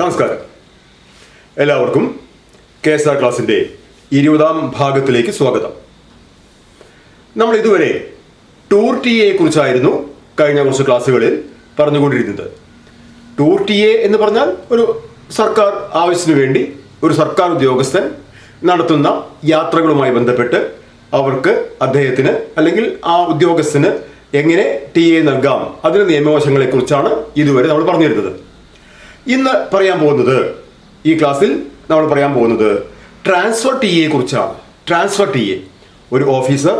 നമസ്കാരം. എല്ലാവർക്കും KSR ക്ലാസിൻ്റെ 20ാം ഭാഗത്തിലേക്ക് സ്വാഗതം. നമ്മൾ ഇതുവരെ ടൂർ TA കുറിച്ചായിരുന്നു കഴിഞ്ഞ കുറച്ച് ക്ലാസ്സുകളിൽ പറഞ്ഞുകൊണ്ടിരുന്നത്. ടൂർ TA എന്ന് പറഞ്ഞാൽ ഒരു സർക്കാർ ആവശ്യത്തിനു വേണ്ടി ഒരു സർക്കാർ ഉദ്യോഗസ്ഥൻ നടത്തുന്ന യാത്രകളുമായി ബന്ധപ്പെട്ട് അവർക്ക് അദ്ദേഹത്തിന് അല്ലെങ്കിൽ ആ ഉദ്യോഗസ്ഥന് എങ്ങനെ TA നൽകാം, അതിന് നിയമവശങ്ങളെക്കുറിച്ചാണ് ഇതുവരെ നമ്മൾ പറഞ്ഞിരുന്നത്. ഇന്ന് പറയാൻ പോകുന്നത്, ഈ ക്ലാസ്സിൽ നമ്മൾ പറയാൻ പോകുന്നത് ട്രാൻസ്ഫർ TA കുറിച്ചാണ്. ട്രാൻസ്ഫർ TA, ഒരു ഓഫീസർ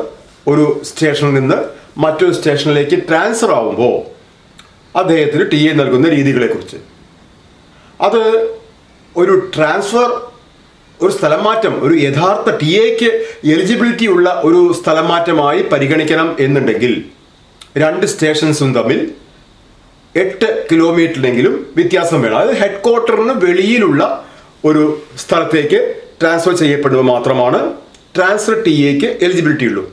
ഒരു സ്റ്റേഷനിൽ നിന്ന് മറ്റൊരു സ്റ്റേഷനിലേക്ക് ട്രാൻസ്ഫർ ആവുമ്പോൾ അദ്ദേഹത്തിന് TA നൽകുന്ന രീതികളെക്കുറിച്ച്. അത് ഒരു ട്രാൻസ്ഫർ, ഒരു സ്ഥലം മാറ്റം, ഒരു യഥാർത്ഥ TA എലിജിബിലിറ്റി ഉള്ള ഒരു സ്ഥലം മാറ്റമായി പരിഗണിക്കണം എന്നുണ്ടെങ്കിൽ രണ്ട് സ്റ്റേഷൻസും തമ്മിൽ 8 കിലോമീറ്ററിനെങ്കിലും വ്യത്യാസം വേണം. അതായത് ഹെഡ് ക്വാർട്ടറിന് വെളിയിലുള്ള ഒരു സ്ഥലത്തേക്ക് ട്രാൻസ്ഫർ ചെയ്യപ്പെടുമ്പോൾ മാത്രമാണ് ട്രാൻസ്ഫർ TA എലിജിബിലിറ്റി ഉള്ളൂ.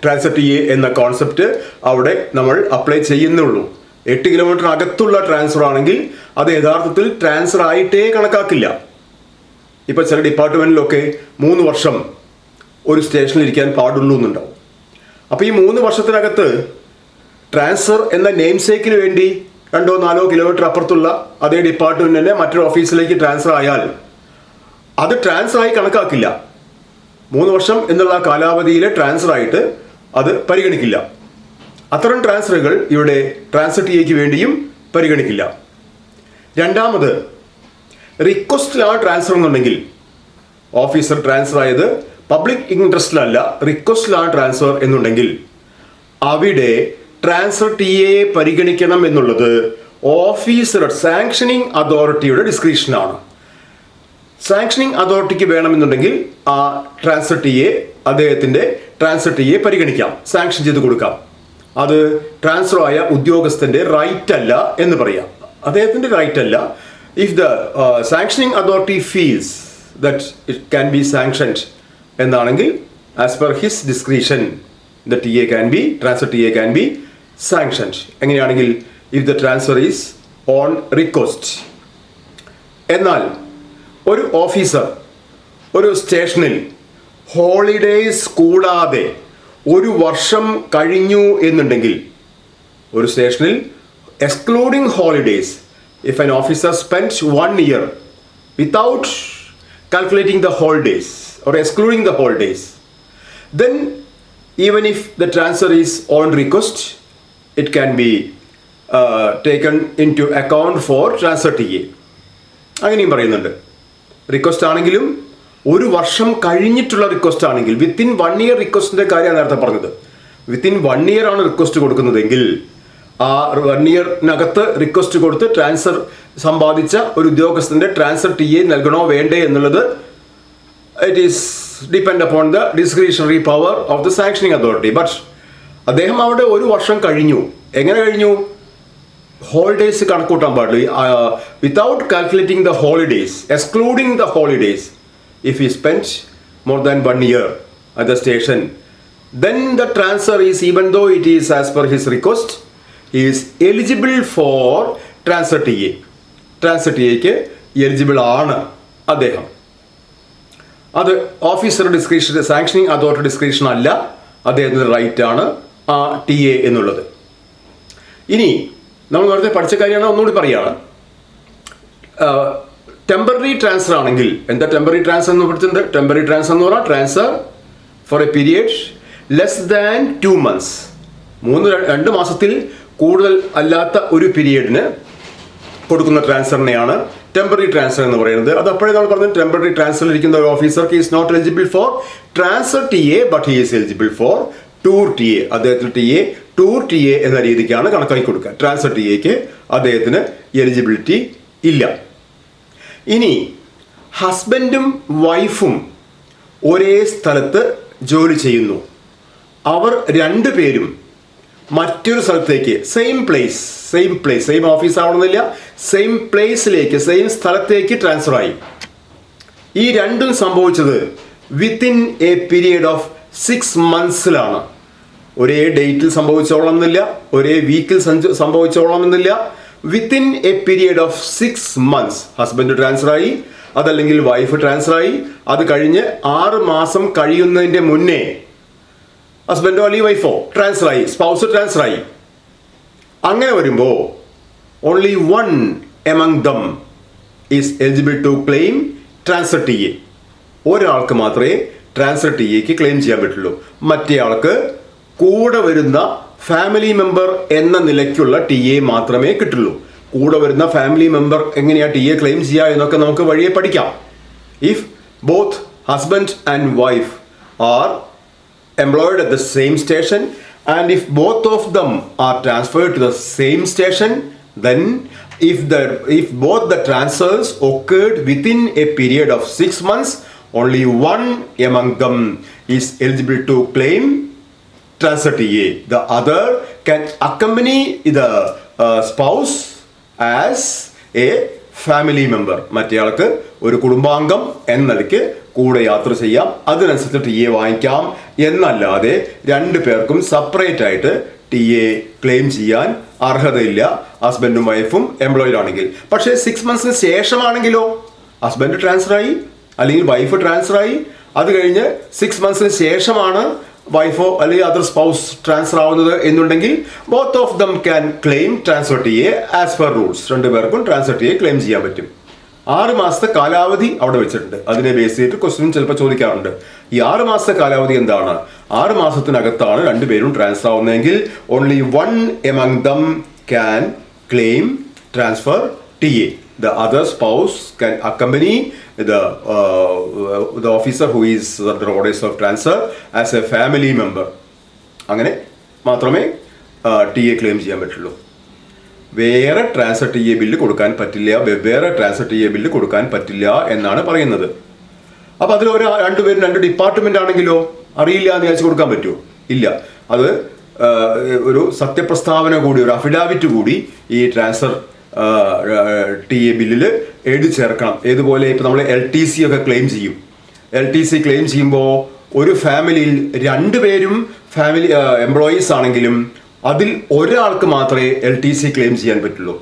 ട്രാൻസ്ഫർ TA എന്ന കോൺസെപ്റ്റ് അവിടെ നമ്മൾ അപ്ലൈ ചെയ്യുന്നുള്ളൂ. 8 കിലോമീറ്റർ അകത്തുള്ള ട്രാൻസ്ഫർ ആണെങ്കിൽ അത് യഥാർത്ഥത്തിൽ ട്രാൻസ്ഫർ ആയിട്ടേ കണക്കാക്കില്ല. ഇപ്പം ചില ഡിപ്പാർട്ട്മെൻറ്റിലൊക്കെ 3 വർഷം ഒരു സ്റ്റേഷനിൽ ഇരിക്കാൻ പാടുള്ളൂ എന്നുണ്ടാവും. അപ്പോൾ ഈ 3 വർഷത്തിനകത്ത് ട്രാൻസ്ഫർ എന്ന നെയിം സേക്കിന് വേണ്ടി 2-4 കിലോമീറ്റർ അപ്പുറത്തുള്ള അതേ ഡിപ്പാർട്ട്മെൻറ്റിനെ മറ്റൊരു ഓഫീസിലേക്ക് ട്രാൻസ്ഫർ ആയാൽ അത് ട്രാൻസ്ഫർ ആയി കണക്കാക്കില്ല. 3 വർഷം എന്നുള്ള കാലാവധിയിലെ ട്രാൻസ്ഫർ ആയിട്ട് അത് പരിഗണിക്കില്ല. അത്തരം ട്രാൻസ്ഫറുകൾ ഇവിടെ ട്രാൻസ്ഫർ TA വേണ്ടിയും പരിഗണിക്കില്ല. രണ്ടാമത്, റിക്വസ്റ്റിലാണ് ട്രാൻസ്ഫർ എന്നുണ്ടെങ്കിൽ, ഓഫീസർ ട്രാൻസ്ഫർ ആയത് പബ്ലിക് ഇൻട്രസ്റ്റിലല്ല, റിക്വസ്റ്റിലാണ് ട്രാൻസ്ഫർ എന്നുണ്ടെങ്കിൽ അവിടെ ട്രാൻസ്ഫർ TA പരിഗണിക്കണം എന്നുള്ളത് ഓഫീസറുടെ സാങ്ഷനിങ് അതോറിറ്റിയുടെ ഡിസ്ക്രിപ്ഷനാണ്. സാങ്ഷനിങ് അതോറിറ്റിക്ക് വേണമെന്നുണ്ടെങ്കിൽ ആ ട്രാൻസ്ഫർ TA, അദ്ദേഹത്തിൻ്റെ ട്രാൻസ്ഫർ TA പരിഗണിക്കാം, സാങ്ഷൻ ചെയ്ത് കൊടുക്കാം. അത് ട്രാൻസ്ഫർ ആയ ഉദ്യോഗസ്ഥൻ്റെ റൈറ്റ് അല്ല എന്ന് പറയാം, അദ്ദേഹത്തിൻ്റെ റൈറ്റ് അല്ല. If the sanctioning authority feels that it can be sanctioned എന്നാണെങ്കിൽ as per his description the transfer TA can be sanctioned. എങ്ങനെയാണെങ്കിൽ if the transfer is on request. എന്നാൽ ഒരു ഓഫീസർ ഒരു സ്റ്റേഷനിൽ ഹോളിഡേയ്സ് കൂടാതെ 1 വർഷം കഴിഞ്ഞു എന്നുണ്ടെങ്കിൽ, ഒരു സ്റ്റേഷനിൽ excluding holidays, if an officer spent 1 year without calculating the holidays or excluding the holidays, then even if the transfer is on request, it can be taken into account for transfer TA. അങ്ങനെയും പറയുന്നുണ്ട്. Request ആണെങ്കിലും 1 വർഷം കഴിഞ്ഞിട്ടുള്ള request ആണെങ്കിൽ, within 1 year റിക്വസ്റ്റിൻ്റെ കാര്യമാണ് നേരത്തെ പറഞ്ഞത്. Within 1 year ആണ് റിക്വസ്റ്റ് കൊടുക്കുന്നതെങ്കിൽ ആ 1 ഇയറിനകത്ത് റിക്വസ്റ്റ് കൊടുത്ത് ട്രാൻസ്ഫർ സമ്പാദിച്ച ഒരു ഉദ്യോഗസ്ഥൻ്റെ ട്രാൻസ്ഫർ TA നൽകണോ വേണ്ടേ എന്നുള്ളത് it is depend upon the discretionary power of the sanctioning authority. But അദ്ദേഹം അവിടെ 1 വർഷം കഴിഞ്ഞു. എങ്ങനെ കഴിഞ്ഞു? ഹോളിഡേയ്സ് കണക്കൂട്ടാൻ പാടില്ല. Without calculating the holidays, excluding the holidays, if he spend more than 1 year at the station, then the transfer is, even though it is as per his request, he is eligible for transfer TA. Transfer TA eligible ആണ് അദ്ദേഹം. അത് ഓഫീസറുടെ description, sanctioning authority description അല്ല, അദ്ദേഹത്തിൻ്റെ right ആണ് ആ TA എന്നുള്ളത്. ഇനി നമ്മൾ നേരത്തെ പഠിച്ച കാര്യമാണ്, ഒന്നുകൂടി പറയുകയാണ്. ടെമ്പററി ട്രാൻസ്ഫർ ആണെങ്കിൽ, എന്താ ടെമ്പററി ട്രാൻസ്ഫർ എന്ന് പഠിച്ചിട്ടുണ്ട്? ടെമ്പററി ട്രാൻസ്ഫർ എന്ന് പറഞ്ഞാൽ transfer for a period less than 2 months, 2 മാസത്തിൽ കൂടുതൽ അല്ലാത്ത ഒരു പീരിയഡിന് കൊടുക്കുന്ന ട്രാൻസ്ഫറിനെയാണ് ടെമ്പററി ട്രാൻസ്ഫർ എന്ന് പറയുന്നത്. അത് അപ്പോഴേ നമ്മൾ പറഞ്ഞത്, ടെമ്പററി ട്രാൻസ്ഫറിൽ ഇരിക്കുന്ന ഒരു ഓഫീസർക്ക് is not eligible for transfer TA, but he is eligible for tour TA. അദ്ദേഹത്തിന് ടൂർ TA എന്ന രീതിക്കാണ് കണക്കാക്കി കൊടുക്കുക. ട്രാൻസ്ഫർ TA അദ്ദേഹത്തിന് എലിജിബിലിറ്റി ഇല്ല. ഇനി ഹസ്ബൻഡും വൈഫും ഒരേ സ്ഥലത്ത് ജോലി ചെയ്യുന്നു. അവർ 2 പേരും മറ്റൊരു സ്ഥലത്തേക്ക്, സെയിം ഓഫീസ് ആവണമെന്നില്ല, സെയിം പ്ലേസിലേക്ക്, സെയിം സ്ഥലത്തേക്ക് ട്രാൻസ്ഫർ ആയി. ഈ രണ്ടും സംഭവിച്ചത് within a period of 6 months. ഒരേ ഡേറ്റിൽ സംഭവിച്ചോളണമെന്നില്ല, ഒരേ വീക്കിൽ സംഭവിച്ചോളണമെന്നില്ല, within a period of 6 months husband transfer ആയി, അതല്ലെങ്കിൽ വൈഫ് ട്രാൻസ്ഫർ ആയി, അത് കഴിഞ്ഞ് 6 മാസം കഴിയുന്നതിന്റെ മുന്നേ ഹസ്ബൻഡോ അല്ലെങ്കിൽ വൈഫോ ട്രാൻസ്ഫർ ആയി, സ്പൗസ് ട്രാൻസ്ഫർ ആയി. അങ്ങനെ വരുമ്പോൾ only one among them is eligible to claim transfer T A. ഒരാൾക്ക് മാത്രമേ ട്രാൻസ്ഫർ ടി എക്ക് ക്ലെയിം ചെയ്യാൻ പറ്റുള്ളൂ. മറ്റേ ആൾക്ക് കൂടെ വരുന്ന ഫാമിലി മെമ്പർ എന്ന നിലയ്ക്കുള്ള ടി എ മാത്രമേ കിട്ടുള്ളൂ. കൂടെ വരുന്ന ഫാമിലി മെമ്പർ എങ്ങനെയാണ് ടി എ ക്ലെയിം ചെയ്യുക എന്നൊക്കെ നമുക്ക് വഴിയെ പഠിക്കാം. If both husband and wife are employed at the same station and if both of them are transferred to the same station, then if both the transfers occurred within a period of 6 months, only one among them is eligible to claim transfer TA. The other can accompany the spouse as a family member. മറ്റേയാൾക്ക് ഒരു കുടുംബാംഗം എന്ന നിലയ്ക്ക് കൂടെ യാത്ര ചെയ്യാം, അതിനനുസരിച്ച് T A വാങ്ങിക്കാം. എന്നല്ലാതെ രണ്ടു പേർക്കും സെപ്പറേറ്റ് ആയിട്ട് ടി എ ക്ലെയിം ചെയ്യാൻ അർഹതയില്ല, ഹസ്ബൻഡും വൈഫും എംപ്ലോയിഡ് ആണെങ്കിൽ. പക്ഷേ 6 months ശേഷമാണെങ്കിലോ, ഹസ്ബൻഡ് ട്രാൻസ്ഫർ ആയി അല്ലെങ്കിൽ വൈഫ് ട്രാൻസ്ഫർ ആയി, അത് കഴിഞ്ഞ് 6 months ശേഷമാണ് വൈഫോ അല്ലെങ്കിൽ അതർ സ്പൗസ് ട്രാൻസ്ഫർ ആവുന്നത് എന്നുണ്ടെങ്കിൽ both of them can claim transfer T A as per rules. രണ്ടുപേർക്കും ട്രാൻസ്ഫർ ടി എ ക്ലെയിം ചെയ്യാൻ പറ്റും. 6 മാസത്തെ കാലാവധി അവിടെ വെച്ചിട്ടുണ്ട്. അതിനെ ബേസ് ചെയ്തിട്ട് ക്വസ്റ്റ്യൻ ചിലപ്പോൾ ചോദിക്കാറുണ്ട്. ഈ 6 മാസത്തെ കാലാവധി എന്താണ്? 6 മാസത്തിനകത്താണ് രണ്ടുപേരും ട്രാൻസ്ഫർ ആവുന്നതെങ്കിൽ only one among them can claim transfer T A. The other spouse can accompany the officer who is the orders of transfer as a family member. അങ്ങനെ മാത്രമേ ടി എ ക്ലെയിം ചെയ്യാൻ പറ്റുള്ളൂ. വേറെ ട്രാൻസ്ഫർ ടി എ ബില്ല് കൊടുക്കാൻ പറ്റില്ല, വെവ്വേറെ transfer T A bill കൊടുക്കാൻ പറ്റില്ല എന്നാണ് പറയുന്നത്. അപ്പോൾ അതിൽ രണ്ടുപേരും 2 ഡിപ്പാർട്ട്മെന്റ് ആണെങ്കിലോ അറിയില്ല എന്ന് വിചാരിച്ച് കൊടുക്കാൻ പറ്റുമോ? ഇല്ല. അത് ഒരു സത്യപ്രസ്താവന കൂടി, ഒരു അഫിഡാവിറ്റ് കൂടി ഈ ട്രാൻസ്ഫർ ടി എ ബില്ലിൽ എഴുതി ചേർക്കണം. ഏതുപോലെ ഇപ്പോൾ നമ്മൾ LTC ഒക്കെ ക്ലെയിം ചെയ്യും. LTC ക്ലെയിം ചെയ്യുമ്പോൾ ഒരു ഫാമിലിയിൽ 2 പേരും ഫാമിലി എംപ്ലോയീസ് ആണെങ്കിലും അതിൽ ഒരാൾക്ക് മാത്രമേ LTC ക്ലെയിം ചെയ്യാൻ പറ്റുള്ളൂ.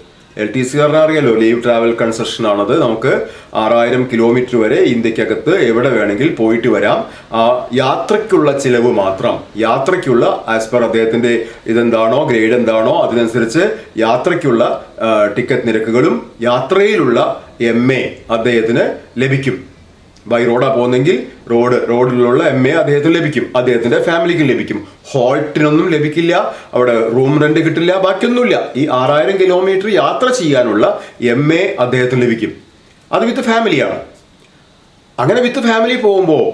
LTC പറഞ്ഞാൽ അറിയാലോ, ലീവ് ട്രാവൽ കൺസെഷൻ ആണത്. നമുക്ക് 6000 കിലോമീറ്റർ വരെ ഇന്ത്യക്കകത്ത് എവിടെ വേണമെങ്കിൽ പോയിട്ട് വരാം. ആ യാത്രയ്ക്കുള്ള ചിലവ് മാത്രം, യാത്രയ്ക്കുള്ള ആസ് പെർ അദ്ദേഹത്തിന്റെ ഇതെന്താണോ ഗ്രേഡ് എന്താണോ അതിനനുസരിച്ച് യാത്രയ്ക്കുള്ള ടിക്കറ്റ് നിരക്കുകളും യാത്രയിലുള്ള MA അദ്ദേഹത്തിന് ലഭിക്കും. ബൈ റോഡാ പോകുന്നെങ്കിൽ റോഡിലുള്ള MA അദ്ദേഹത്തിന് ലഭിക്കും, അദ്ദേഹത്തിന്റെ ഫാമിലിക്കും ലഭിക്കും. ഹോൾട്ടിനൊന്നും ലഭിക്കില്ല, അവിടെ റൂം റെന്റ് കിട്ടില്ല, ബാക്കിയൊന്നുമില്ല. ഈ 6000 കിലോമീറ്റർ യാത്ര ചെയ്യാനുള്ള MA അദ്ദേഹത്തിന് ലഭിക്കും. അത് വിത്ത് ഫാമിലിയാണ്. അങ്ങനെ വിത്ത് ഫാമിലി പോകുമ്പോൾ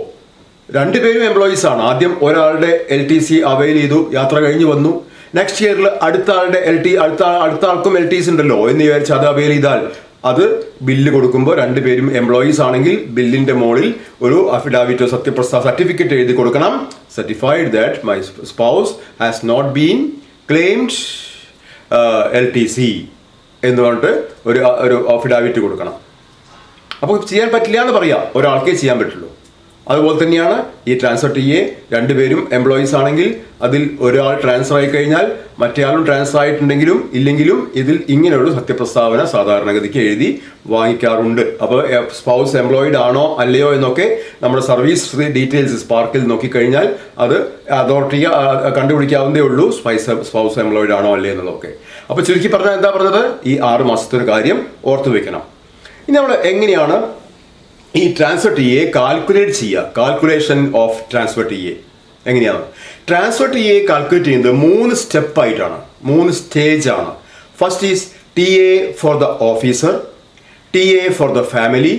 2 പേരും എംപ്ലോയീസ് ആണ്. ആദ്യം ഒരാളുടെ LTC അവൈൽ ചെയ്തു, യാത്ര കഴിഞ്ഞ് വന്നു. നെക്സ്റ്റ് ഇയറിൽ അടുത്ത ആളുടെ അടുത്ത ആൾക്കും LTC ഉണ്ടല്ലോ എന്ന് വിചാരിച്ച് അത് അവൈൽ ചെയ്താൽ അത് ബില്ല് കൊടുക്കുമ്പോൾ 2 പേരും എംപ്ലോയീസ് ആണെങ്കിൽ ബില്ലിന്റെ മുകളിൽ ഒരു അഫിഡാവിറ്റോ സർട്ടിഫിക്കറ്റ് എഴുതി കൊടുക്കണം. Certified that my spouse has not been claimed LTC എന്ന് പറഞ്ഞിട്ട് ഒരു അഫിഡാവിറ്റ് കൊടുക്കണം. അപ്പോൾ ചെയ്യാൻ പറ്റില്ല എന്ന് പറയാം, ഒരാൾക്കേ ചെയ്യാൻ പറ്റുള്ളൂ. അതുപോലെ തന്നെയാണ് ഈ ട്രാൻസ്ഫർ ടി എ. 2 പേരും എംപ്ലോയീസ് ആണെങ്കിൽ അതിൽ ഒരാൾ ട്രാൻസ്ഫർ ആയി കഴിഞ്ഞാൽ മറ്റേയാളും ട്രാൻസ്ഫർ ആയിട്ടുണ്ടെങ്കിലും ഇല്ലെങ്കിലും ഇതിൽ ഇങ്ങനെയുള്ള സത്യപ്രസ്താവന സാധാരണഗതിക്ക് എഴുതി വാങ്ങിക്കാറുണ്ട്. അപ്പോൾ സ്പൗസ് എംപ്ലോയിഡ് ആണോ അല്ലയോ എന്നൊക്കെ നമ്മുടെ സർവീസ് ഡീറ്റെയിൽസ് സ്പാർക്കിൽ നോക്കിക്കഴിഞ്ഞാൽ അത് അതോറിറ്റി കണ്ടുപിടിക്കാവുന്നതേ ഉള്ളൂ, സ്പൗസ് എംപ്ലോയിഡ് ആണോ അല്ലേ എന്നുള്ളതൊക്കെ. അപ്പോൾ ചുരുക്കി പറഞ്ഞാൽ എന്താ പറഞ്ഞത്, ഈ 6 മാസത്തെ ഒരു കാര്യം ഓർത്തു വെക്കണം. ഇനി നമ്മൾ എങ്ങനെയാണ് ഈ ട്രാൻസ്ഫർ ടി എ കാൽക്കുലേറ്റ് ചെയ്യുക? Calculation of transfer T A എങ്ങനെയാണ്? ട്രാൻസ്ഫർ ടി എ കാൽക്കുലേറ്റ് ചെയ്യുന്നത് 3 സ്റ്റെപ്പായിട്ടാണ്, 3 സ്റ്റേജ് ആണ്. First is T A for the officer, T A for the family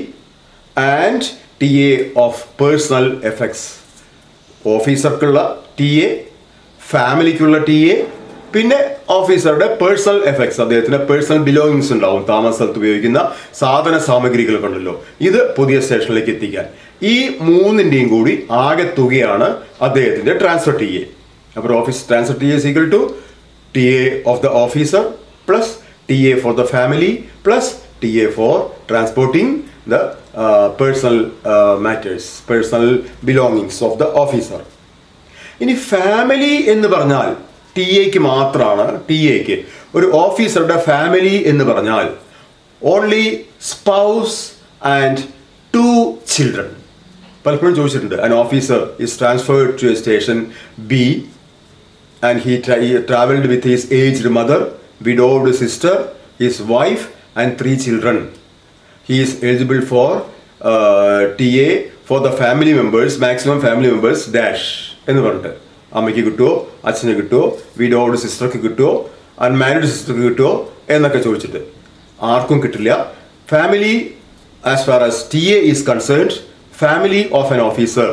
and T A of personal effects. ഓഫീസർക്കുള്ള T A, ഫാമിലിക്കുള്ള T A, പിന്നെ ഓഫീസറുടെ personal effects, അദ്ദേഹത്തിന് personal belongings ഉണ്ടാവും, താമസ സ്ഥലത്ത് ഉപയോഗിക്കുന്ന സാധന സാമഗ്രികളൊക്കെ ഉണ്ടല്ലോ, ഇത് പുതിയ സ്റ്റേഷനിലേക്ക് എത്തിക്കാൻ. ഈ 3ന്റെയും കൂടി ആകെ തുകയാണ് അദ്ദേഹത്തിന്റെ ട്രാൻസ്ഫർ ടി എ. അപ്പോൾ office transfer T A is equal to T A of the officer plus T A for the family plus T A for transporting the personal matters, personal belongings of the officer. ഇനി family എന്ന് പറഞ്ഞാൽ T എക്ക് മാത്രമാണ്, T എക്ക് ഒരു ഓഫീസറുടെ family എന്ന് പറഞ്ഞാൽ ഓൺലി സ്പൗസ് ആൻഡ് 2 children. പലപ്പോഴും ചോദിച്ചിട്ടുണ്ട്, an officer is transferred to a station B and he traveled with his aged mother, widowed sister, his wife and 3 children. He is eligible for TA for the family members, maximum family members dash എന്ന് പറഞ്ഞിട്ട് അമ്മയ്ക്ക് കിട്ടുമോ, അച്ഛന് കിട്ടുമോ, വിഡോഡ് സിസ്റ്റർക്ക് കിട്ടുമോ, unmarried സിസ്റ്റർക്ക് കിട്ടുമോ എന്നൊക്കെ ചോദിച്ചിട്ട് ആർക്കും കിട്ടില്ല. Family as far as TA is concerned, family of an officer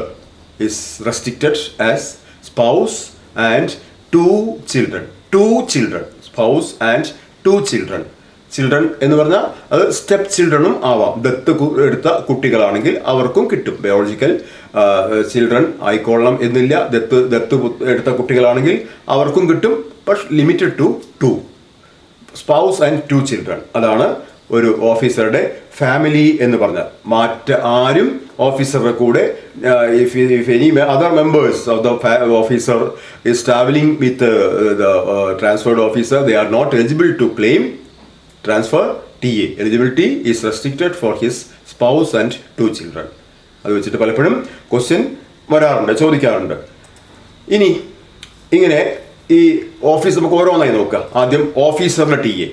is restricted as spouse and 2 children. 2 children, spouse and 2 children. Children എന്ന് പറഞ്ഞാൽ അത് സ്റ്റെപ്പ് ചിൽഡ്രനും ആവാം. ദത്ത് എടുത്ത കുട്ടികളാണെങ്കിൽ അവർക്കും കിട്ടും. ബയോളജിക്കൽ ചിൽഡ്രൻ ആയിക്കൊള്ളണം എന്നില്ല. ദത്ത് എടുത്ത കുട്ടികളാണെങ്കിൽ അവർക്കും കിട്ടും. പക്ഷെ limited to 2 spouse and 2 children. അതാണ് ഒരു ഓഫീസറുടെ ഫാമിലി എന്ന് പറഞ്ഞാൽ. ആരും ഓഫീസറുടെ കൂടെ if any other members of the officer is traveling with the transferred officer, they are not eligible to claim transfer TA. Eligibility is restricted for his spouse and 2 children. അത് വെച്ചിട്ട് പലപ്പോഴും ക്വസ്റ്റ്യൻ വരാറുണ്ട്, ചോദിക്കാറുണ്ട്. ഇനി ഇങ്ങനെ ഈ ഓഫീസ് നമുക്ക് ഓരോന്നായി നോക്കാം. ആദ്യം ഓഫീസറിൻ്റെ TA.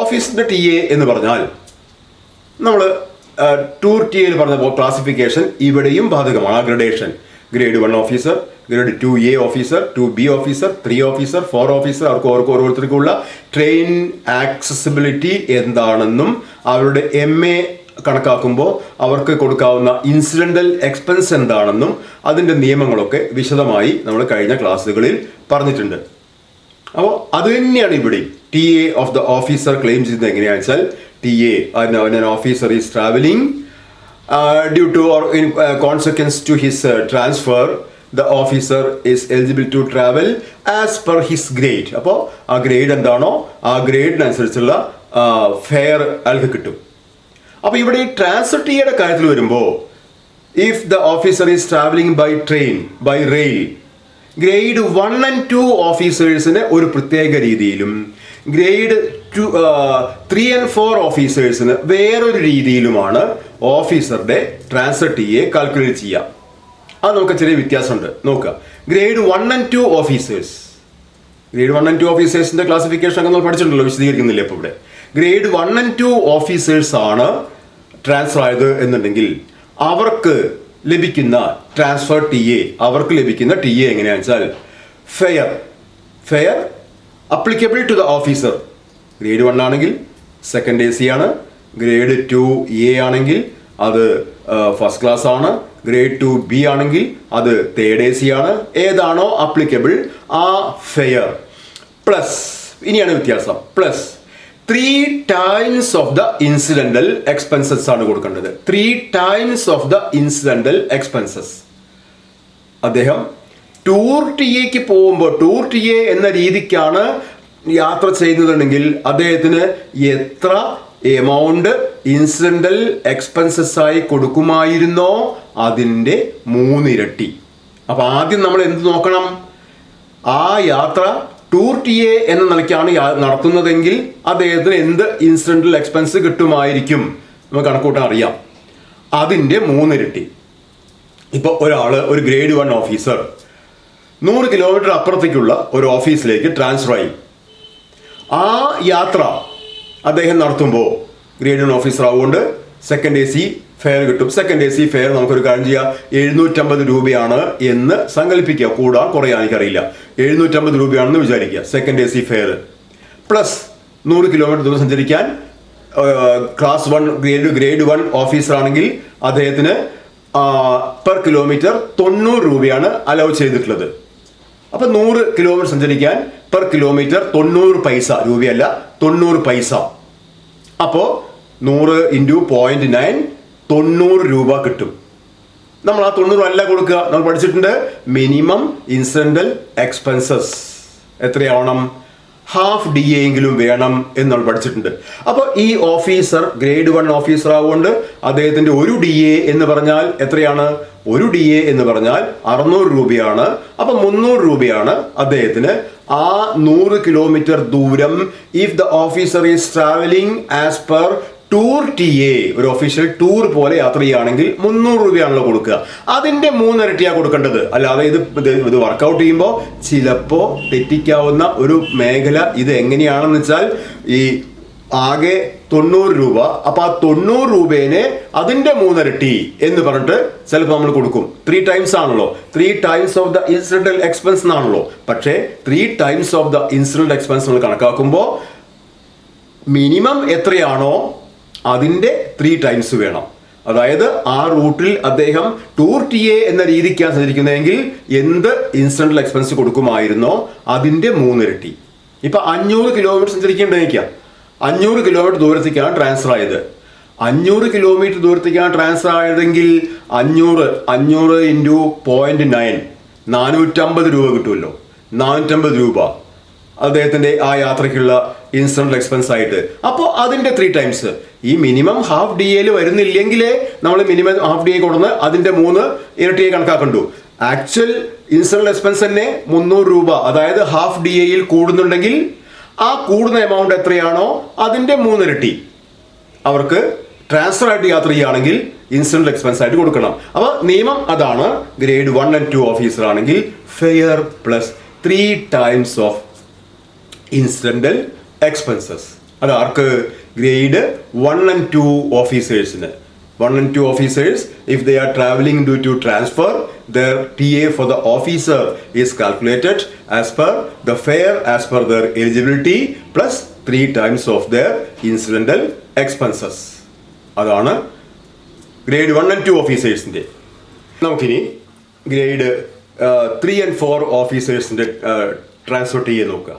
ഓഫീസറിൻ്റെ TA എന്ന് പറഞ്ഞാൽ നമ്മൾ ടൂർ ടിയിൽ പറഞ്ഞ ക്ലാസിഫിക്കേഷൻ ഇവിടെയും ബാധകമാണ്. ആ gradation, grade 1 officer, grade 2A officer, 2B officer, 3 officer, 4 officer, അവർക്ക് ഓരോരുത്തർക്കുള്ള ട്രെയിൻ ആക്സസിബിലിറ്റി എന്താണെന്നും അവരുടെ MA കണക്കാക്കുമ്പോൾ അവർക്ക് കൊടുക്കാവുന്ന ഇൻസിഡൻ്റൽ എക്സ്പെൻസ് എന്താണെന്നും അതിൻ്റെ നിയമങ്ങളൊക്കെ വിശദമായി നമ്മൾ കഴിഞ്ഞ ക്ലാസ്സുകളിൽ പറഞ്ഞിട്ടുണ്ട്. അപ്പോൾ അത് തന്നെയാണ് ഇവിടെ TA of the officer claim ചെയ്യുന്നത്. എങ്ങനെയാണെന്ന് വെച്ചാൽ TA, an officer is traveling due to or in consequence to his transfer, the officer is eligible to travel as per his grade. അപ്പോൾ ആ ഗ്രേഡ് എന്താണോ ആ ഗ്രേഡിനനുസരിച്ചുള്ള ഫെയർ അയാൾക്ക് കിട്ടും. അപ്പോൾ ഇവിടെ ഈ ട്രാൻസ്ഫർ ടിയുടെ കാര്യത്തിൽ വരുമ്പോൾ if the officer is travelling by train, by rail, grade 1 and 2 ഓഫീസേഴ്സിന് ഒരു പ്രത്യേക രീതിയിലും ഗ്രേഡ് 3 and 4 ഓഫീസേഴ്സിന് വേറൊരു രീതിയിലുമാണ് ഓഫീസറുടെ ട്രാൻസ്ഫർ ടിയെ കാൽക്കുലേറ്റ് ചെയ്യുക. അത് നമുക്ക് ചെറിയ വ്യത്യാസമുണ്ട്. നോക്കുക, grade 1 and 2 officers, grade 1 and 2 ഓഫീസേഴ്സിന്റെ ക്ലാസിഫിക്കേഷൻ ഒക്കെ നമ്മൾ പഠിച്ചിട്ടുണ്ടല്ലോ, വിശദീകരിക്കുന്നില്ല ഇപ്പോൾ ഇവിടെ. ഗ്രേഡ് 1 and 2 ഓഫീസേഴ്സ് ആണ് ട്രാൻസ്ഫർ ആയത് എന്നുണ്ടെങ്കിൽ അവർക്ക് ലഭിക്കുന്ന ട്രാൻസ്ഫർ TA, അവർക്ക് ലഭിക്കുന്ന TA എങ്ങനെയാണെന്ന് വെച്ചാൽ fare applicable to the officer. Grade 1 ആണെങ്കിൽ സെക്കൻഡ് AC ആണ്, ഗ്രേഡ് 2A ആണെങ്കിൽ അത് ഫസ്റ്റ് ക്ലാസ് ആണ്, ഗ്രേഡ് 2B ആണെങ്കിൽ അത് തേർഡ് AC ആണ്. ഏതാണോ അപ്ലിക്കബിൾ ആ ഫെയർ പ്ലസ്, ഇനിയാണ് വ്യത്യാസം, plus 3 times of the incidental expenses ആണ് കൊടുക്കേണ്ടത്. 3 times of the incidental expenses. അദ്ദേഹം ടൂർ ടിക്ക് പോകുമ്പോൾ, ടൂർ TA എന്ന രീതിക്കാണ് യാത്ര ചെയ്യുന്നതെങ്കിൽ അദ്ദേഹത്തിന് എത്ര എമൗണ്ട് ഇൻസിഡന്റൽ എക്സ്പെൻസസ് ആയി കൊടുക്കുമായിരുന്നോ അതിൻ്റെ 3 ഇരട്ടി. അപ്പൊ ആദ്യം നമ്മൾ എന്ത് നോക്കണം? ആ യാത്ര ടൂർ TA എന്ന നിലയ്ക്കാണ് നടത്തുന്നതെങ്കിൽ അദ്ദേഹത്തിന് എന്ത് ഇൻസിഡന്റൽ എക്സ്പെൻസ് കിട്ടുമായിരിക്കും നമുക്ക് കണക്കൂട്ടാൻ അറിയാം. അതിൻ്റെ 3 ഇരട്ടി. ഇപ്പോൾ ഒരു ഗ്രേഡ് 1 ഓഫീസർ 100 കിലോമീറ്റർ അപ്പുറത്തേക്കുള്ള ഒരു ഓഫീസിലേക്ക് ട്രാൻസ്ഫർ ആയി. ആ യാത്ര അദ്ദേഹം നടത്തുമ്പോൾ ഗ്രേഡ് 1 ഓഫീസർ ആവുകൊണ്ട് സെക്കൻഡ് AC ഫെയർ കിട്ടും. സെക്കൻഡ് AC ഫെയർ നമുക്കൊരു കാര്യം ചെയ്യാം, 750 രൂപയാണ് എന്ന് സങ്കല്പിക്കുക. കൂടാൻ കുറയാൻ എനിക്കറിയില്ല. 750 രൂപയാണെന്ന് വിചാരിക്കുക second AC fair. Plus 100 kilometre ദൂരം സഞ്ചരിക്കാൻ ക്ലാസ് 1 ഗ്രേഡ് 1 ഓഫീസർ ആണെങ്കിൽ അദ്ദേഹത്തിന് പെർ കിലോമീറ്റർ 90 രൂപയാണ് അലൗ ചെയ്തിട്ടുള്ളത്. അപ്പം 100 കിലോമീറ്റർ സഞ്ചരിക്കാൻ പെർ കിലോമീറ്റർ 90 പൈസ, രൂപയല്ല 90 പൈസ. അപ്പോൾ 100 × 0.9 90 രൂപ കിട്ടും. നമ്മൾ ആ 90 അല്ല കൊടുക്കുക. നമ്മൾ പഠിച്ചിട്ടുണ്ട് മിനിമം ഇൻസിഡന്റൽ എക്സ്പെൻസസ് എത്രയാവണം? ഹാഫ് DA എങ്കിലും വേണം എന്ന് നമ്മൾ പഠിച്ചിട്ടുണ്ട്. അപ്പോൾ ഈ ഓഫീസർ ഗ്രേഡ് 1 ഓഫീസർ ആവുകൊണ്ട് അദ്ദേഹത്തിൻ്റെ ഒരു DA എന്ന് പറഞ്ഞാൽ എത്രയാണ്? ഒരു DA എന്ന് പറഞ്ഞാൽ 600 രൂപയാണ്. അപ്പം 300 രൂപയാണ് അദ്ദേഹത്തിന് ആ 100 കിലോമീറ്റർ ദൂരം if the officer is travelling as per tour T A, ഒരു ഒഫീഷ്യൽ ടൂർ പോലെ യാത്ര ചെയ്യുകയാണെങ്കിൽ 300 രൂപയാണല്ലോ കൊടുക്കുക. അതിന്റെ 3 ഇരട്ടിയാണ് കൊടുക്കേണ്ടത്. അല്ലാതെ ഇത് വർക്കൗട്ട് ചെയ്യുമ്പോൾ ചിലപ്പോൾ തെറ്റിക്കാവുന്ന ഒരു മേഖല ഇത് എങ്ങനെയാണെന്ന് വെച്ചാൽ, ഈ ആകെ 90 രൂപ, അപ്പൊ ആ 90 രൂപേനെ അതിന്റെ 3 ഇരട്ടി എന്ന് പറഞ്ഞിട്ട് ചിലപ്പോൾ നമ്മൾ കൊടുക്കും. 3 ടൈംസ് ആണല്ലോ, 3 times of the incidental expense എന്നാണല്ലോ. പക്ഷേ 3 times of the incidental expense നമ്മൾ കണക്കാക്കുമ്പോൾ മിനിമം എത്രയാണോ അതിന്റെ 3 ടൈംസ് വേണം. അതായത് ആ റൂട്ടിൽ അദ്ദേഹം ടൂർ ടി എ എന്ന രീതിക്കാണ് സഞ്ചരിക്കുന്നതെങ്കിൽ എന്ത് ഇൻസിഡന്റൽ എക്സ്പെൻസ് കൊടുക്കുമായിരുന്നോ അതിന്റെ 3 ഇരട്ടി. ഇപ്പൊ 500 കിലോമീറ്റർ സഞ്ചരിക്കേണ്ടതിരിക്കാം, 500 കിലോമീറ്റർ ദൂരത്തേക്കാണ് ട്രാൻസ്ഫർ ആയത്. 500 കിലോമീറ്റർ ദൂരത്തേക്കാണ് ട്രാൻസ്ഫർ ആയതെങ്കിൽ 500 ഇൻറ്റു 0.9 450 രൂപ കിട്ടുമല്ലോ. 450 രൂപ അദ്ദേഹത്തിന്റെ ആ യാത്രയ്ക്കുള്ള ഇൻസിഡന്റൽ എക്സ്പെൻസ് ആയിട്ട്. അപ്പോൾ അതിന്റെ 3 ടൈംസ്. ഈ മിനിമം ഹാഫ് ഡി എയിൽ വരുന്നില്ലെങ്കിലേ നമ്മൾ മിനിമം ഹാഫ് ഡി എ കൊടുന്ന് അതിന്റെ 3 ഇരട്ടിയെ കണക്കാക്കണ്ടു. ആക്ച്വൽ ഇൻസിഡന്റൽ എക്സ്പെൻസ് തന്നെ 300 രൂപ, അതായത് ഹാഫ് ഡി എയിൽ കൂടുന്നുണ്ടെങ്കിൽ ആ കൂടുന്ന എമൗണ്ട് എത്രയാണോ അതിന്റെ 3 ഇരട്ടി അവർക്ക് ട്രാൻസ്ഫർ ആയിട്ട് യാത്ര ചെയ്യുകയാണെങ്കിൽ ഇൻസിഡന്റൽ എക്സ്പെൻസ് ആയിട്ട് കൊടുക്കണം. അപ്പൊ നിയമം അതാണ്. ഗ്രേഡ് 1 and 2 ഓഫീസർ ആണെങ്കിൽ fare plus 3 times of incidental expenses. അത് ആർക്ക്? ഗ്രേഡ് 1 and 2 ഓഫീസേഴ്സിന്. 1 and 2 officers, if they are traveling due to transfer, their TA for the officer is calculated as per the fare as per their eligibility plus 3 times of their incidental expenses. അതാണ് grade 1 and 2 ഓഫീസേഴ്സിന്റെ. നമുക്കിനി grade 3 and 4 ഓഫീസേഴ്സിന്റെ transfer T A നോക്കുക.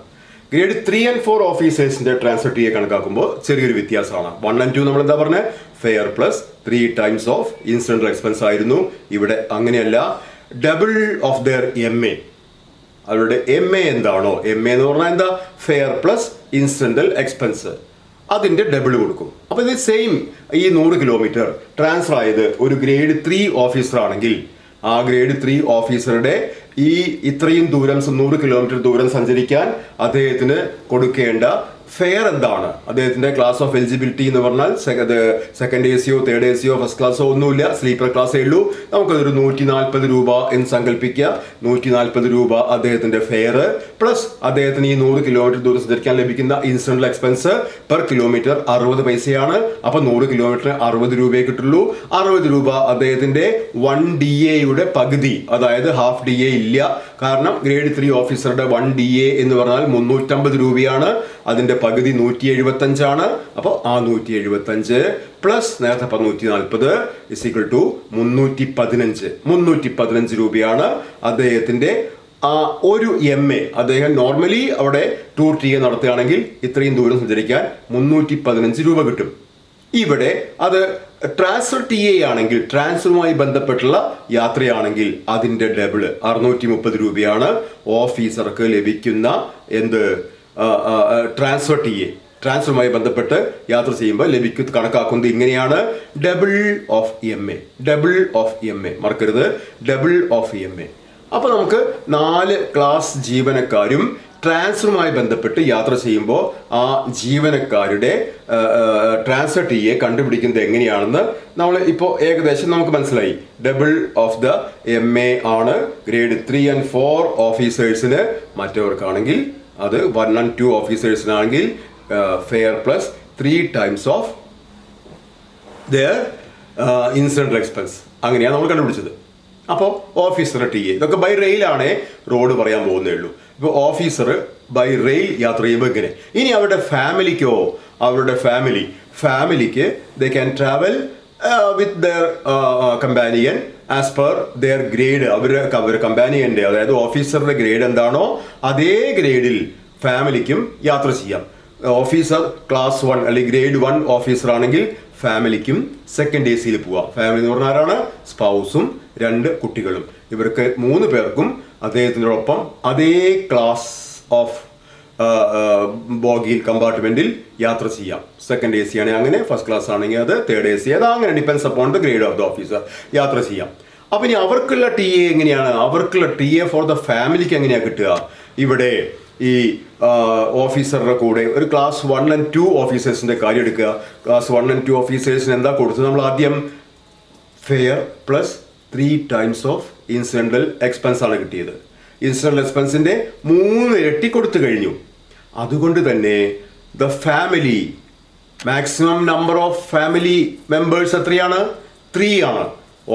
Grade 3 and 4 ഓഫീസേഴ്സിന്റെ transfer T A കണക്കാക്കുമ്പോൾ ചെറിയൊരു വ്യത്യാസമാണ്. 1 and 2 നമ്മൾ എന്താ പറഞ്ഞത്? Fare plus 3 times of incidental expense ആയിരുന്നു. ഇവിടെ അങ്ങനെയല്ല. Double of their M A. അവരുടെ എം എ എന്താണോ, എം എ എന്ന് പറഞ്ഞാൽ എന്താ? ഫെയർ പ്ലസ് ഇൻസിഡന്റൽ എക്സ്പെൻസ്, അതിന്റെ ഡബിൾ കൊടുക്കും. അപ്പൊ ഇത് സെയിം. ഈ 100 കിലോമീറ്റർ ട്രാൻസ്ഫർ ആയത് ഒരു ഗ്രേഡ് 3 ഓഫീസർ ആണെങ്കിൽ ആ ഗ്രേഡ് 3 ഓഫീസറുടെ ഈ ഇത്രയും ദൂരം 100 കിലോമീറ്റർ ദൂരം സഞ്ചരിക്കാൻ അദ്ദേഹത്തിന് കൊടുക്കേണ്ട ഫെയർ എന്താണ്? അദ്ദേഹത്തിന്റെ ക്ലാസ് ഓഫ് എലിജിബിലിറ്റി എന്ന് പറഞ്ഞാൽ സെക്കൻഡ് എ സിയോ തേർഡ് എ സിയോ ഫസ്റ്റ് ക്ലാസ്സോ ഒന്നുമില്ല, സ്ലീപ്പർ ക്ലാസ്സേ ഉള്ളൂ. നമുക്കതൊരു 140 രൂപ എന്ന് സങ്കല്പിക്കുക. 140 രൂപ അദ്ദേഹത്തിന്റെ ഫെയർ പ്ലസ് അദ്ദേഹത്തിന് ഈ 100 കിലോമീറ്റർ ദൂരം സഞ്ചരിക്കാൻ ലഭിക്കുന്ന ഇൻസിഡന്റൽ എക്സ്പെൻസ് പെർ കിലോമീറ്റർ 60 പൈസയാണ്. അപ്പൊ 100 കിലോമീറ്റർ 60 രൂപയെ കിട്ടുള്ളൂ. 60 രൂപ അദ്ദേഹത്തിന്റെ 1 ഡി എയുടെ പകുതി, അതായത് ഹാഫ് ഡി എ ഇല്ല. കാരണം ഗ്രേഡ് 3 ഓഫീസറുടെ 1 ഡി എ എന്ന് പറഞ്ഞാൽ 350 രൂപയാണ്. അതിന്റെ പകുതി 175 ആണ്. അപ്പോൾ ആ 175 പ്ലസ് നേരത്തെ 140 ഇസ് ഈക്വൽ ടു 315 രൂപയാണ് അദ്ദേഹത്തിന്റെ ആ ഒരു എം എ. അദ്ദേഹം നോർമലി അവിടെ ടൂർ ടി എ നടത്തുകയാണെങ്കിൽ ഇത്രയും ദൂരം സഞ്ചരിക്കാൻ 315 രൂപ കിട്ടും. ഇവിടെ അത് ട്രാൻസ്ഫർ ടി എ ആണെങ്കിൽ, ട്രാൻസ്ഫറുമായി ബന്ധപ്പെട്ടുള്ള യാത്രയാണെങ്കിൽ അതിന്റെ ഡബിൾ 630 രൂപയാണ് ഓഫീസർക്ക് ലഭിക്കുന്ന ട്രാൻസ്ഫർ ടി എ. ട്രാൻസ്ഫറുമായി ബന്ധപ്പെട്ട് യാത്ര ചെയ്യുമ്പോൾ കണക്കാക്കുന്നത് ഇങ്ങനെയാണ്. Double of M A, double of M A മറക്കരുത്, ഡബിൾ ഓഫ് എം എ. അപ്പൊ നമുക്ക് 4 ക്ലാസ് ജീവനക്കാരും ട്രാൻസ്ഫറുമായി ബന്ധപ്പെട്ട് യാത്ര ചെയ്യുമ്പോൾ ആ ജീവനക്കാരുടെ ട്രാൻസ്ഫർ ടി എ കണ്ടുപിടിക്കുന്നത് എങ്ങനെയാണെന്ന് നമ്മൾ ഇപ്പോൾ ഏകദേശം നമുക്ക് മനസ്സിലായി. Double of the M A ആണ് ഗ്രേഡ് 3 and 4 ഓഫീസേഴ്സിന്. മറ്റവർക്കാണെങ്കിൽ അത് 1 and 2 ഓഫീസേഴ്സിനാണെങ്കിൽ fare plus 3 times of their incidental expense. അങ്ങനെയാണ് നമ്മൾ കണ്ടുപിടിച്ചത്. അപ്പോൾ ഓഫീസർ ടി എ ഇതൊക്കെ ബൈ റെയിലാണേ, റോഡ് പറയാൻ പോകുന്നേ ഉള്ളൂ. ഇപ്പോൾ ഓഫീസർ ബൈ റെയിൽ യാത്ര ചെയ്യുമ്പോൾ ഇങ്ങനെ. ഇനി അവരുടെ ഫാമിലിക്കോ, അവരുടെ ഫാമിലിക്ക് they can travel with their companion as per their grade. അവരുടെ കമ്പാനിയൻ്റെ, അതായത് ഓഫീസറുടെ ഗ്രേഡ് എന്താണോ അതേ ഗ്രേഡിൽ ഫാമിലിക്കും യാത്ര ചെയ്യാം. ഓഫീസർ ക്ലാസ് 1 അല്ലെങ്കിൽ ഗ്രേഡ് 1 ഓഫീസർ ആണെങ്കിൽ ഫാമിലിക്കും സെക്കൻഡ് എ സിയിൽ പോവാം. ഫാമിലി എന്ന് പറഞ്ഞാൽ ആരാണ്? സ്പൗസും 2 കുട്ടികളും. ഇവർക്ക് 3 പേർക്കും അദ്ദേഹത്തിനോടൊപ്പം അതേ ക്ലാസ് ഓഫ് ബോഗിയിൽ കമ്പാർട്ട്മെന്റിൽ യാത്ര ചെയ്യാം. സെക്കൻഡ് എ സി ആണെങ്കിൽ അങ്ങനെ, ഫസ്റ്റ് ക്ലാസ് ആണെങ്കിൽ അത്, തേർഡ് എ സി അത്, അങ്ങനെ depends upon the grade of the officer യാത്ര ചെയ്യാം. അപ്പൊ ഇനി അവർക്കുള്ള ടി എ എങ്ങനെയാണ്? അവർക്കുള്ള ടി എ ഫോർ ദ ഫാമിലിക്ക് എങ്ങനെയാണ് കിട്ടുക? ഇവിടെ ഈ ഓഫീസറുടെ കൂടെ ഒരു ക്ലാസ് 1 and 2 ഓഫീസേഴ്സിന്റെ കാര്യം എടുക്കുക. ക്ലാസ് 1 and 2 ഓഫീസേഴ്സിന് എന്താ കൊടുത്തത്? നമ്മൾ ആദ്യം fair plus 3 times of incidental expense ആണ് കിട്ടിയത്. ഇൻസിഡന്റൽ എക്സ്പെൻസിന്റെ 3 ഇരട്ടി കൊടുത്തു കഴിഞ്ഞു. അതുകൊണ്ട് തന്നെ the family maximum number of family members എത്രയാണ്? 3 ആണ്.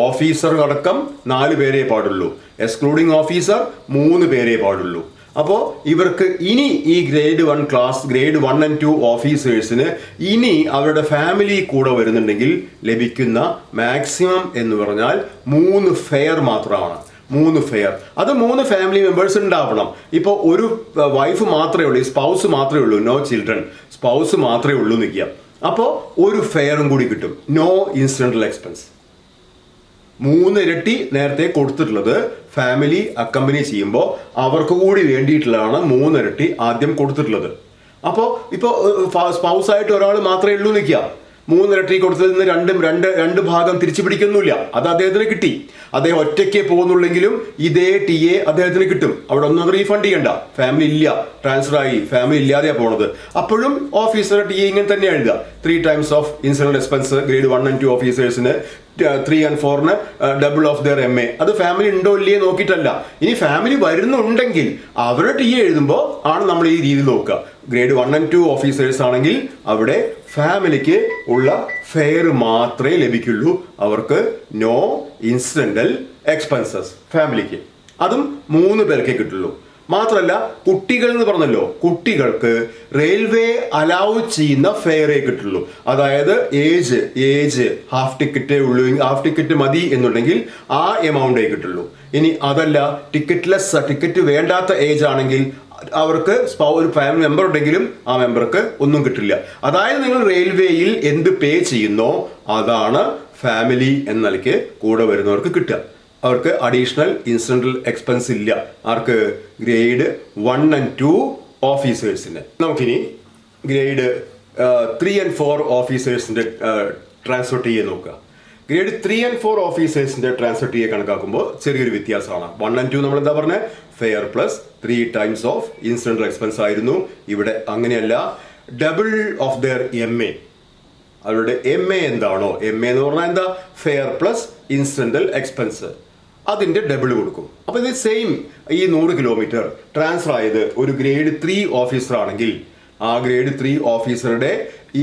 ഓഫീസർ അടക്കം 4 പേരേ പാടുള്ളൂ. എക്സ്ക്ലൂഡിങ് ഓഫീസർ 3 പേരേ പാടുള്ളൂ. അപ്പോൾ ഇവർക്ക് ഇനി ഈ ഗ്രേഡ് 1 and 2 ഓഫീസേഴ്സിന് ഇനി അവരുടെ ഫാമിലി കൂടെ വരുന്നുണ്ടെങ്കിൽ ലഭിക്കുന്ന മാക്സിമം എന്ന് പറഞ്ഞാൽ 3 ഫെയർ മാത്രമാണ്. 3 ഫെയർ. അത് 3 ഫാമിലി മെമ്പേഴ്സ് ഉണ്ടാവണം. ഇപ്പോൾ ഒരു വൈഫ് മാത്രമേ ഉള്ളൂ, സ്പൗസ് മാത്രമേ ഉള്ളൂ, നോ ചിൽഡ്രൻ, സ്പൗസ് മാത്രമേ ഉള്ളൂ നിൽക്കുക. അപ്പോൾ ഒരു ഫെയറും കൂടി കിട്ടും. No incidental expense. 3 ഇരട്ടി നേരത്തെ കൊടുത്തിട്ടുള്ളത് ഫാമിലി അക്കമ്പനി ചെയ്യുമ്പോൾ അവർക്ക് കൂടി വേണ്ടിയിട്ടുള്ളതാണ് 3 ഇരട്ടി ആദ്യം കൊടുത്തിട്ടുള്ളത്. അപ്പോൾ ഇപ്പോൾ സ്പൗസായിട്ട് ഒരാൾ മാത്രമേ ഉള്ളൂ നിൽക്കുക. 3 ഇരട്ടി കൊടുത്തതിൽ നിന്ന് രണ്ട് ഭാഗം തിരിച്ചു പിടിക്കുന്നില്ല. അത് അദ്ദേഹത്തിന് കിട്ടി. അദ്ദേഹം ഒറ്റയ്ക്ക് പോകുന്നുള്ളെങ്കിലും ഇതേ TA അദ്ദേഹത്തിന് കിട്ടും. അവിടെ ഒന്നും റീഫണ്ട് ചെയ്യണ്ട. ഫാമിലി ഇല്ല, ട്രാൻസ്ഫർ ആയി, ഫാമിലി ഇല്ലാതെയാണ് പോണത്. അപ്പോഴും ഓഫീസർ TA ഇങ്ങനെ തന്നെ എഴുതുക. 3 times of incidental expense grade 1 and 2 ഓഫീസേഴ്സിന് 3 and 4 double of their MA. അത് ഫാമിലി ഉണ്ടോ ഇല്ലയോ നോക്കിയിട്ടല്ല. ഇനി ഫാമിലി വരുന്നുണ്ടെങ്കിൽ അവരുടെ TA എഴുതുമ്പോൾ ആണ് നമ്മൾ ഈ രീതി നോക്കുക. ഗ്രേഡ് 1 and 2 ഓഫീസേഴ്സ് ആണെങ്കിൽ അവിടെ ഫാമിലിക്ക് ഉള്ള ഫെയർ മാത്രമേ ലഭിക്കുള്ളൂ. അവർക്ക് നോ ഇൻസിഡന്റൽ എക്സ്പെൻസസ് ഫാമിലിക്ക്. അതും 3 പേർക്കേ കിട്ടുള്ളൂ. മാത്രമല്ല കുട്ടികൾ എന്ന് പറഞ്ഞല്ലോ, കുട്ടികൾക്ക് റെയിൽവേ അലൗ ചെയ്യുന്ന ഫെയറേ കിട്ടുള്ളൂ. അതായത് ഏജ് ഹാഫ് ടിക്കറ്റ് മതി എന്നുണ്ടെങ്കിൽ ആ എമൗണ്ടേ കിട്ടുള്ളൂ. ഇനി അതല്ല ടിക്കറ്റ് വേണ്ടാത്ത ഏജ് ആണെങ്കിൽ അവർക്ക് ഒരു ഫാമിലി മെമ്പർ ഉണ്ടെങ്കിലും ആ മെമ്പർക്ക് ഒന്നും കിട്ടില്ല. അതായത് നിങ്ങൾ റെയിൽവേയിൽ എന്ത് പേ ചെയ്യുന്നോ അതാണ് ഫാമിലി എന്ന നിലയ്ക്ക് കൂടെ വരുന്നവർക്ക് കിട്ടുക. അവർക്ക് അഡീഷണൽ ഇൻസിഡന്റൽ എക്സ്പെൻസ് ഇല്ല. ആർക്ക്? ഗ്രേഡ് 1 and 2 ഓഫീസേഴ്സിന്. നമുക്കിനി ഗ്രേഡ് 3 and 4 ഓഫീസേഴ്സിന്റെ ട്രാൻസ്ഫർ ടി നോക്കുക. ഗ്രേഡ് 3 and 4 ഓഫീസേഴ്സിന്റെ ട്രാൻസ്ഫർ ടി കണക്കാക്കുമ്പോൾ ചെറിയൊരു വ്യത്യാസമാണ്. 1 and 2 നമ്മൾ എന്താ പറഞ്ഞത്? Fare plus 3 times of incidental expense ആയിരുന്നു. ഇവിടെ അങ്ങനെയല്ല. Double of their MA. അവരുടെ MA എന്താണോ, MA എന്ന് പറഞ്ഞാൽ എന്താ? Fare plus incidental expense. അതിന്റെ ഡബിൾ കൊടുക്കും. അപ്പൊ ഇത് സെയിം ഈ 100 കിലോമീറ്റർ ട്രാൻസ്ഫർ ആയത് ഒരു ഗ്രേഡ് 3 ഓഫീസർ ആണെങ്കിൽ ആ ഗ്രേഡ് 3 ഓഫീസറുടെ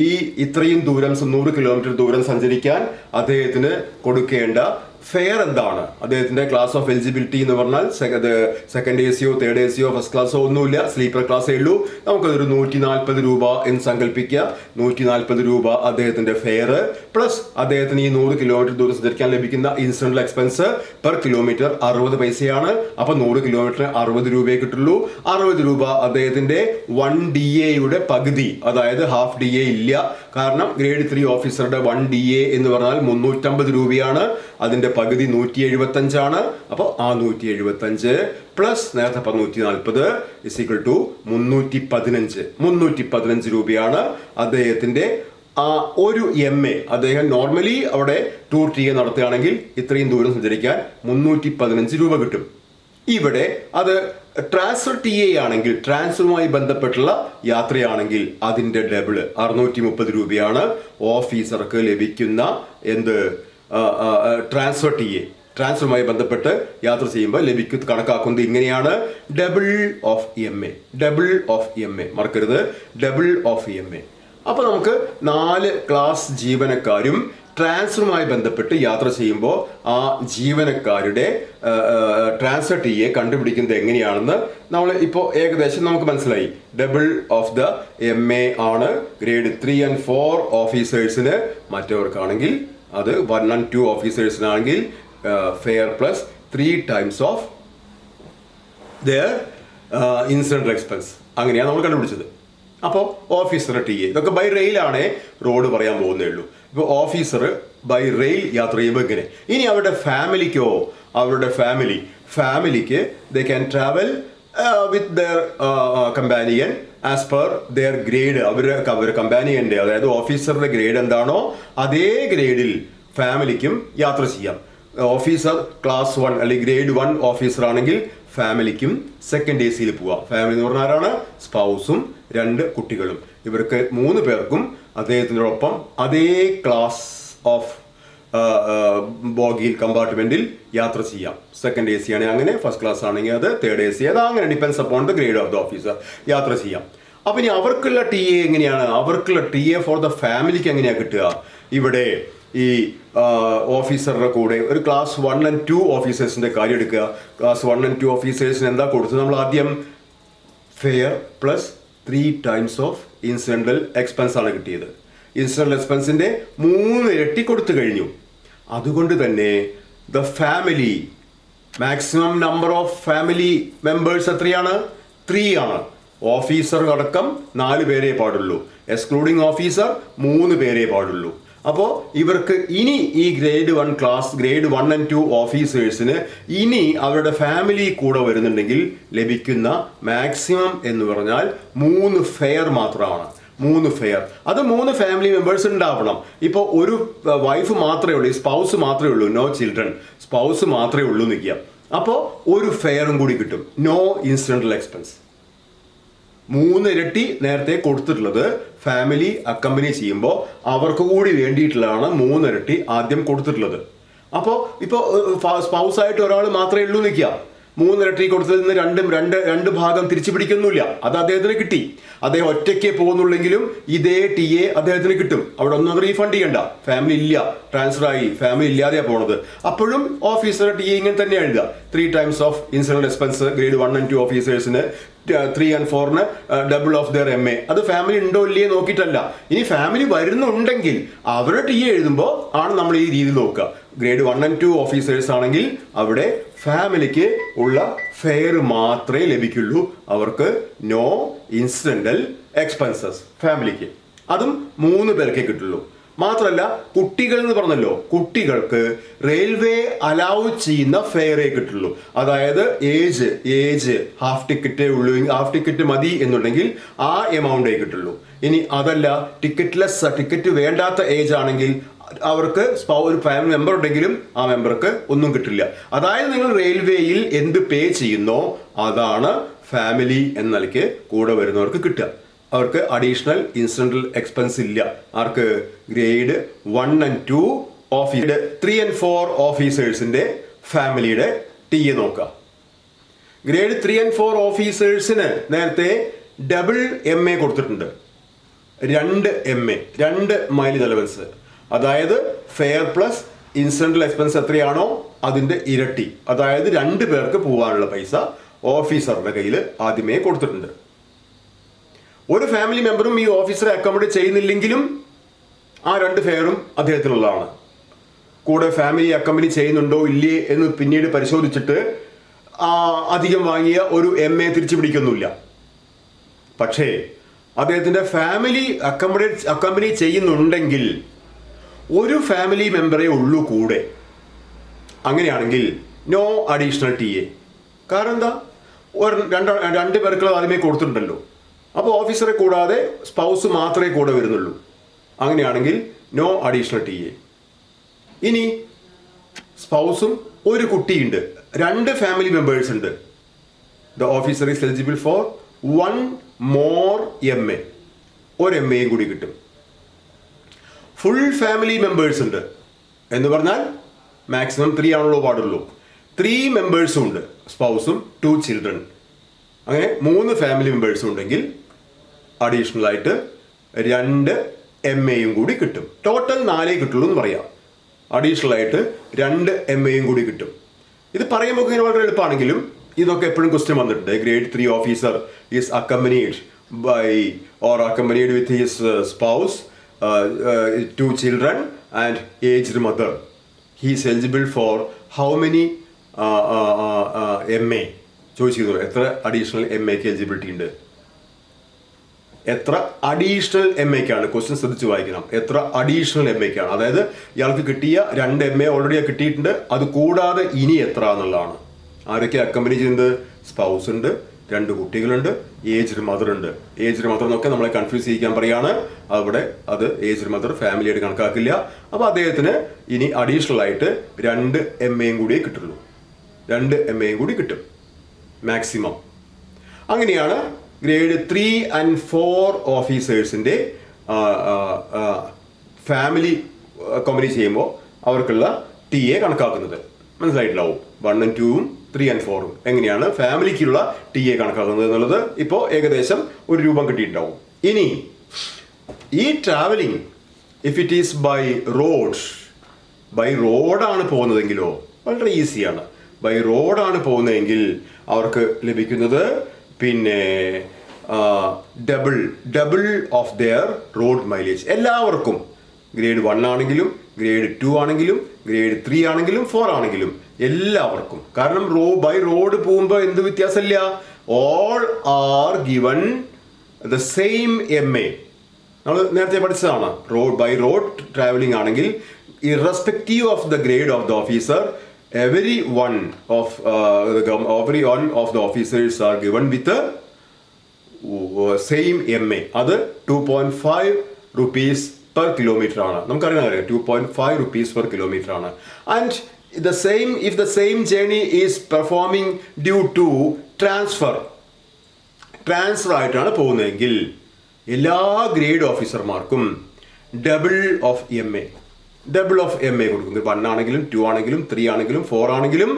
ഈ ഇത്രയും ദൂരം 100 കിലോമീറ്റർ ദൂരം സഞ്ചരിക്കാൻ അദ്ദേഹത്തിന് കൊടുക്കേണ്ട ഫെയർ എന്താണ്? അദ്ദേഹത്തിന്റെ ക്ലാസ് ഓഫ് എലിജിബിലിറ്റി എന്ന് പറഞ്ഞാൽ സെക്കൻഡ് AC-യോ തേർഡ് AC-യോ ഫസ്റ്റ് ക്ലാസ്സോ ഒന്നുമില്ല, സ്ലീപ്പർ ക്ലാസ്സേ ഉള്ളൂ. നമുക്കതൊരു 140 രൂപ എന്ന് സങ്കല്പിക്കുക. 140 രൂപ അദ്ദേഹത്തിന്റെ ഫെയർ പ്ലസ് അദ്ദേഹത്തിന് ഈ 100 കിലോമീറ്റർ ദൂരം സഞ്ചരിക്കാൻ ലഭിക്കുന്ന ഇൻസിഡന്റൽ എക്സ്പെൻസ് പെർ കിലോമീറ്റർ 60 പൈസയാണ്. അപ്പൊ 100 കിലോമീറ്റർ 60 രൂപയെ കിട്ടുള്ളൂ. 60 രൂപ അദ്ദേഹത്തിന്റെ 1 DA-യുടെ പകുതി, അതായത് ഹാഫ് DA ഇല്ല. കാരണം ഗ്രേഡ് 3 ഓഫീസറുടെ 1 DA എന്ന് പറഞ്ഞാൽ 350 രൂപയാണ്. അതിന്റെ പകുതി 175 ആണ്. അപ്പോൾ ആ 175 പ്ലസ് നേരത്തെ 140 ഇസ് ഈക്വൽ ടു 315 രൂപയാണ് അദ്ദേഹത്തിന്റെ ആ ഒരു MA. അദ്ദേഹം നോർമലി അവിടെ ടൂർ TA നടത്തുകയാണെങ്കിൽ ഇത്രയും ദൂരം സഞ്ചരിക്കാൻ 315 രൂപ കിട്ടും. ഇവിടെ അത് ട്രാൻസ്ഫർ TA ആണെങ്കിൽ, ട്രാൻസ്ഫറുമായി ബന്ധപ്പെട്ടുള്ള യാത്രയാണെങ്കിൽ അതിന്റെ ഡബിൾ 630 രൂപയാണ് ഓഫീസർക്ക് ലഭിക്കുന്ന ട്രാൻസ്ഫർ TA. ട്രാൻസ്ഫറുമായി ബന്ധപ്പെട്ട് യാത്ര ചെയ്യുമ്പോൾ കണക്കാക്കുന്നത് ഇങ്ങനെയാണ്. ഡബിൾ ഓഫ് MA മറക്കരുത്, ഡബിൾ ഓഫ് MA. അപ്പൊ നമുക്ക് 4 ക്ലാസ് ജീവനക്കാരും ട്രാൻസ്ഫറുമായി ബന്ധപ്പെട്ട് യാത്ര ചെയ്യുമ്പോൾ ആ ജീവനക്കാരുടെ ട്രാൻസ്ഫർ TA കണ്ടുപിടിക്കുന്നത് എങ്ങനെയാണെന്ന് നമ്മൾ ഇപ്പോൾ ഏകദേശം നമുക്ക് മനസ്സിലായി. ഡബിൾ ഓഫ് ദ MA ആണ് ഗ്രേഡ് 3 and 4 ഓഫീസേഴ്സിന്. മറ്റവർക്കാണെങ്കിൽ അത് 1 and 2 ഓഫീസേഴ്സിനാണെങ്കിൽ fare plus 3 times of their incidental expense. അങ്ങനെയാണ് നമ്മൾ കണ്ടുപിടിച്ചത്. അപ്പോൾ ഓഫീസർ TA ഇതൊക്കെ ബൈ റെയിലാണേ, റോഡ് പറയാൻ പോകുന്നേ ഉള്ളൂ. ഇപ്പോൾ ഓഫീസർ ബൈ റെയിൽ യാത്ര ചെയ്യുമ്പോൾ ഇങ്ങനെ. ഇനി അവരുടെ ഫാമിലിക്കോ, അവരുടെ ഫാമിലിക്ക് they can travel with their companion as per their grade. അവരുടെ കമ്പാനിയൻ്റെ, അതായത് ഓഫീസറുടെ ഗ്രേഡ് എന്താണോ അതേ ഗ്രേഡിൽ ഫാമിലിക്കും യാത്ര ചെയ്യാം. ഓഫീസർ ക്ലാസ് 1 അല്ലെങ്കിൽ ഗ്രേഡ് 1 ഓഫീസർ ആണെങ്കിൽ ഫാമിലിക്കും സെക്കൻഡ് എ സിയിൽ പോവാം. ഫാമിലി എന്ന് പറഞ്ഞാൽ ആരാണ്? സ്പൗസും 2 കുട്ടികളും. ഇവർക്ക് 3 പേർക്കും അദ്ദേഹത്തിനോടൊപ്പം അതേ ക്ലാസ് ഓഫ് ബോഗിയിൽ കമ്പാർട്ട്മെന്റിൽ യാത്ര ചെയ്യാം. സെക്കൻഡ് എ സി ആണെങ്കിൽ അങ്ങനെ, ഫസ്റ്റ് ക്ലാസ് ആണെങ്കിൽ അത്, തേർഡ് എ സി അത്, അങ്ങനെ depends upon the grade of the officer യാത്ര ചെയ്യാം. അപ്പം ഇനി അവർക്കുള്ള ടി എ എങ്ങനെയാണ്? അവർക്കുള്ള ടി എ ഫോർ ദ ഫാമിലിക്ക് എങ്ങനെയാണ് കിട്ടുക? ഇവിടെ ഈ ഓഫീസറുടെ കൂടെ ഒരു ക്ലാസ് 1 and 2 ഓഫീസേഴ്സിന്റെ കാര്യം എടുക്കുക. ക്ലാസ് 1 and 2 ഓഫീസേഴ്സിന് എന്താ കൊടുത്തത്? നമ്മൾ ആദ്യം fair plus 3 times of incidental expense ആണ് കിട്ടിയത്. ഇൻസിഡന്റൽ എക്സ്പെൻസിന്റെ 3 ഇരട്ടി കൊടുത്തു കഴിഞ്ഞു. അതുകൊണ്ട് തന്നെ the family maximum number of family members എത്രയാണ്? 3 ആണ്. ഓഫീസർ അടക്കം 4 പേരേ പാടുള്ളൂ. എക്സ്ക്ലൂഡിങ് ഓഫീസർ 3 പേരേ പാടുള്ളൂ. അപ്പോൾ ഇവർക്ക് ഇനി ഈ ഗ്രേഡ് 1 ക്ലാസ്, ഗ്രേഡ് 1 and 2 ഓഫീസേഴ്സിന് ഇനി അവരുടെ ഫാമിലി കൂടെ വരുന്നുണ്ടെങ്കിൽ ലഭിക്കുന്ന മാക്സിമം എന്ന് പറഞ്ഞാൽ 3 ഫെയർ മാത്രമാണ്. 3 ഫെയർ. അത് 3 ഫാമിലി മെമ്പേഴ്സ് ഉണ്ടാവണം. ഇപ്പോൾ ഒരു വൈഫ് മാത്രമേ ഉള്ളൂ, സ്പൗസ് മാത്രമേ ഉള്ളൂ, നോ ചിൽഡ്രൻ, സ്പൗസ് മാത്രമേ ഉള്ളൂ നിൽക്കുക. അപ്പോൾ ഒരു ഫെയറും കൂടി കിട്ടും. No incidental expense. 3 ഇരട്ടി നേരത്തെ കൊടുത്തിട്ടുള്ളത് ഫാമിലി അക്കമ്പനി ചെയ്യുമ്പോൾ അവർക്ക് കൂടി വേണ്ടിയിട്ടുള്ളതാണ് 3 ഇരട്ടി ആദ്യം കൊടുത്തിട്ടുള്ളത്. അപ്പോൾ ഇപ്പോൾ സ്പൗസായിട്ട് ഒരാൾ മാത്രമേ ഉള്ളൂ നിൽക്കുക. 3 ഇരട്ടി കൊടുത്തതിൽ നിന്ന് രണ്ട് ഭാഗം തിരിച്ചു പിടിക്കുന്നില്ല. അത് അദ്ദേഹത്തിന് കിട്ടി. അദ്ദേഹം ഒറ്റയ്ക്ക് പോകുന്നുള്ളെങ്കിലും ഇതേ ടി എ അദ്ദേഹത്തിന് കിട്ടും. അവിടെ ഒന്നും റീഫണ്ട് ചെയ്യണ്ട. ഫാമിലി ഇല്ല, ട്രാൻസ്ഫർ ആയി, ഫാമിലി ഇല്ലാതെയാണ് പോണത്. അപ്പോഴും ഓഫീസറുടെ ടി എ ഇങ്ങനെ തന്നെ എഴുതുക. 3 times of incident expense grade 1 and 2 ഓഫീസേഴ്സിന്, 3 and 4 double of their MA. അത് ഫാമിലി ഉണ്ടോ ഇല്ലയോ നോക്കിയിട്ടല്ല. ഇനി ഫാമിലി വരുന്നുണ്ടെങ്കിൽ അവരുടെ ടി എ എഴുതുമ്പോൾ ആണ് നമ്മൾ ഈ രീതി നോക്കുക. ഗ്രേഡ് 1 and 2 ഓഫീസേഴ്സ് ആണെങ്കിൽ അവിടെ ഫാമിലിക്ക് ഉള്ള ഫെയർ മാത്രമേ ലഭിക്കുള്ളൂ. അവർക്ക് നോ ഇൻസിഡന്റൽ എക്സ്പെൻസസ് ഫാമിലിക്ക്. അതും 3 പേർക്കേ കിട്ടുള്ളൂ. മാത്രമല്ല കുട്ടികൾ എന്ന് പറഞ്ഞല്ലോ, കുട്ടികൾക്ക് റെയിൽവേ അലൗ ചെയ്യുന്ന ഫെയറേ കിട്ടുള്ളൂ. അതായത് ഏജ് ഹാഫ് ടിക്കറ്റേ ഉള്ളൂ, ഹാഫ് ടിക്കറ്റ് മതി എന്നുണ്ടെങ്കിൽ ആ എമൗണ്ടേ കിട്ടുള്ളൂ. ഇനി അതല്ല, ടിക്കറ്റ് വേണ്ടാത്ത ഏജ് ആണെങ്കിൽ അവർക്ക് ഒരു ഫാമിലി മെമ്പർ ഉണ്ടെങ്കിലും ആ മെമ്പർക്ക് ഒന്നും കിട്ടില്ല. അതായത് നിങ്ങൾ റെയിൽവേയിൽ എന്ത് പേ ചെയ്യുന്നോ അതാണ് ഫാമിലി എന്ന നിലയ്ക്ക് കൂടെ വരുന്നവർക്ക് കിട്ടുക. അവർക്ക് അഡീഷണൽ ഇൻസിഡന്റൽ എക്സ്പെൻസ് ഇല്ല. ആർക്ക്? Grade 1 and 2 officer. 3 and 4 ഓഫീസേഴ്സിന്റെ ഫാമിലിയുടെ ടി എ നോക്കുക. ഗ്രേഡ് 3 and 4 ഓഫീസേഴ്സിന് നേരത്തെ ഡബിൾ MA കൊടുത്തിട്ടുണ്ട്. 2 MA, 2 മൈലേജ് അലവൻസ്. അതായത് ഫെയർ പ്ലസ് ഇൻസിഡന്റൽ എക്സ്പെൻസ് എത്രയാണോ അതിന്റെ ഇരട്ടി, അതായത് 2 പേർക്ക് പോകാനുള്ള പൈസ ഓഫീസറുടെ കയ്യിൽ ആദ്യമേ കൊടുത്തിട്ടുണ്ട്. ഒരു ഫാമിലി മെമ്പറും ഈ ഓഫീസറെ അക്കോമഡേറ്റ് ചെയ്യുന്നില്ലെങ്കിലും ആ 2 ഫെയറും അദ്ദേഹത്തിനുള്ളതാണ്. കൂടെ ഫാമിലി അക്കമ്പനി ചെയ്യുന്നുണ്ടോ ഇല്ലേ എന്ന് പിന്നീട് പരിശോധിച്ചിട്ട് അധികം വാങ്ങിയ ഒരു MA തിരിച്ചു പിടിക്കുന്നില്ല. പക്ഷേ അദ്ദേഹത്തിന്റെ ഫാമിലി അക്കമ്പനി ചെയ്യുന്നുണ്ടെങ്കിൽ ഒരു ഫാമിലി മെമ്പറേ ഉള്ളൂ കൂടെ. അങ്ങനെയാണെങ്കിൽ നോ അഡീഷണൽ ടി എ. കാരണം എന്താ? 2 പേർക്ക് ആദ്യമേ കൊടുത്തിട്ടുണ്ടല്ലോ. അപ്പോൾ ഓഫീസറെ കൂടാതെ സ്പൗസ് മാത്രമേ കൂടെ വരുന്നുള്ളൂ. അങ്ങനെയാണെങ്കിൽ നോ അഡീഷണൽ ടി എ. ഇനി സ്പൗസും ഒരു കുട്ടിയുണ്ട്, 2 ഫാമിലി മെമ്പേഴ്സ് ഉണ്ട്. The officer is eligible four 1 more MA. ഒരു MAയും കൂടി കിട്ടും. ഫുൾ ഫാമിലി മെമ്പേഴ്സ് ഉണ്ട് എന്ന് പറഞ്ഞാൽ മാക്സിമം 3 ആണല്ലോ പാടുള്ളൂ. 3 മെമ്പേഴ്സും ഉണ്ട്, സ്പൗസും 2 ചിൽഡ്രൻ. അങ്ങനെ 3 ഫാമിലി മെമ്പേഴ്സും ഉണ്ടെങ്കിൽ അഡീഷണൽ ആയിട്ട് 2 MAയും കൂടി കിട്ടും. ടോട്ടൽ 4 കിട്ടുള്ളൂ എന്ന് പറയാം. അഡീഷണൽ ആയിട്ട് 2 MAയും കൂടി കിട്ടും. ഇത് പറയുമ്പോൾ ഇങ്ങനെ വളരെ എളുപ്പമാണെങ്കിലും ഇതൊക്കെ എപ്പോഴും ക്വസ്റ്റ്യൻ വന്നിട്ടുണ്ട്. Grade 3 officer is accompanied by or accompanied with his spouse, 2 children and aged mother. He is eligible for how many MA? ചോദിച്ചു, എത്ര അഡീഷണൽ MAക്ക് എലിജിബിലിറ്റി ഉണ്ട്? എത്ര അഡീഷണൽ MAക്കാണ്? ക്വസ്റ്റ്യൻ ശ്രദ്ധിച്ച് വായിക്കണം. എത്ര അഡീഷണൽ MAക്കാണ്? അതായത് ഇയാൾക്ക് കിട്ടിയ 2 MA ഓൾറെഡി കിട്ടിയിട്ടുണ്ട്, അത് കൂടാതെ ഇനി എത്ര എന്നുള്ളതാണ്. ആരൊക്കെ അക്കമ്പനി ചെയ്യുന്നത്? സ്പൗസ് ഉണ്ട്, 2 കുട്ടികളുണ്ട്, ഏജ്ഡ് മദർ ഉണ്ട്. ഏജ്ഡ് മദർ എന്നൊക്കെ നമ്മളെ കൺഫ്യൂസ് ചെയ്യിക്കാൻ പറയാണ്. അവിടെ അത് ഏജ്ഡ് മദർ ഫാമിലിയായിട്ട് കണക്കാക്കില്ല. അപ്പോൾ അദ്ദേഹത്തിന് ഇനി അഡീഷണൽ ആയിട്ട് 2 MA കൂടിയേ കിട്ടുള്ളൂ. 2 MA കൂടി കിട്ടും മാക്സിമം. അങ്ങനെയാണ് ഗ്രേഡ് 3 and 4 ഓഫീസേഴ്സിൻ്റെ ഫാമിലി കമ്പനി ചെയ്യുമ്പോൾ അവർക്കുള്ള TA കണക്കാക്കുന്നത്. മനസ്സിലായിട്ടുണ്ടാവും. 1 and 2 3 and 4 എങ്ങനെയാണ് ഫാമിലിക്കുള്ള TA കണക്കാക്കുന്നത് എന്നുള്ളത് ഇപ്പോൾ ഏകദേശം ഒരു രൂപം കിട്ടിയിട്ടുണ്ടാവും. ഇനി ഈ travelling if it is by റോഡാണ് പോകുന്നതെങ്കിലോ വളരെ ഈസിയാണ്. ബൈ റോഡാണ് പോകുന്നതെങ്കിൽ അവർക്ക് ലഭിക്കുന്നത് പിന്നെ double of there road mileage. എല്ലാവർക്കും ഗ്രേഡ് 1 ആണെങ്കിലും ഗ്രേഡ് 2 ആണെങ്കിലും ഗ്രേഡ് 3 ആണെങ്കിലും 4 ആണെങ്കിലും എല്ലാവർക്കും. കാരണം ബൈ റോഡ് പോകുമ്പോൾ എന്ത് വ്യത്യാസമില്ല, all are given the same MA. നമ്മൾ നേരത്തെ പഠിച്ചതാണ്. ബൈ റോഡ് ട്രാവലിംഗ് ആണെങ്കിൽ irrespective of the grade of the officer, every one of the officers are given with a same MA. അത് 2.5 rupees per kilometer ആണ്. നമുക്കറിയാം 2.5 rupees per kilometer ആണ്. And if the same journey is performing due to transfer ആയിട്ടാണ് പോകുന്നതെങ്കിൽ എല്ലാ grade ഓഫീസർമാർക്കും double of MA കൊടുക്കും. 1 ആണെങ്കിലും 2 ആണെങ്കിലും 3 ആണെങ്കിലും 4 ആണെങ്കിലും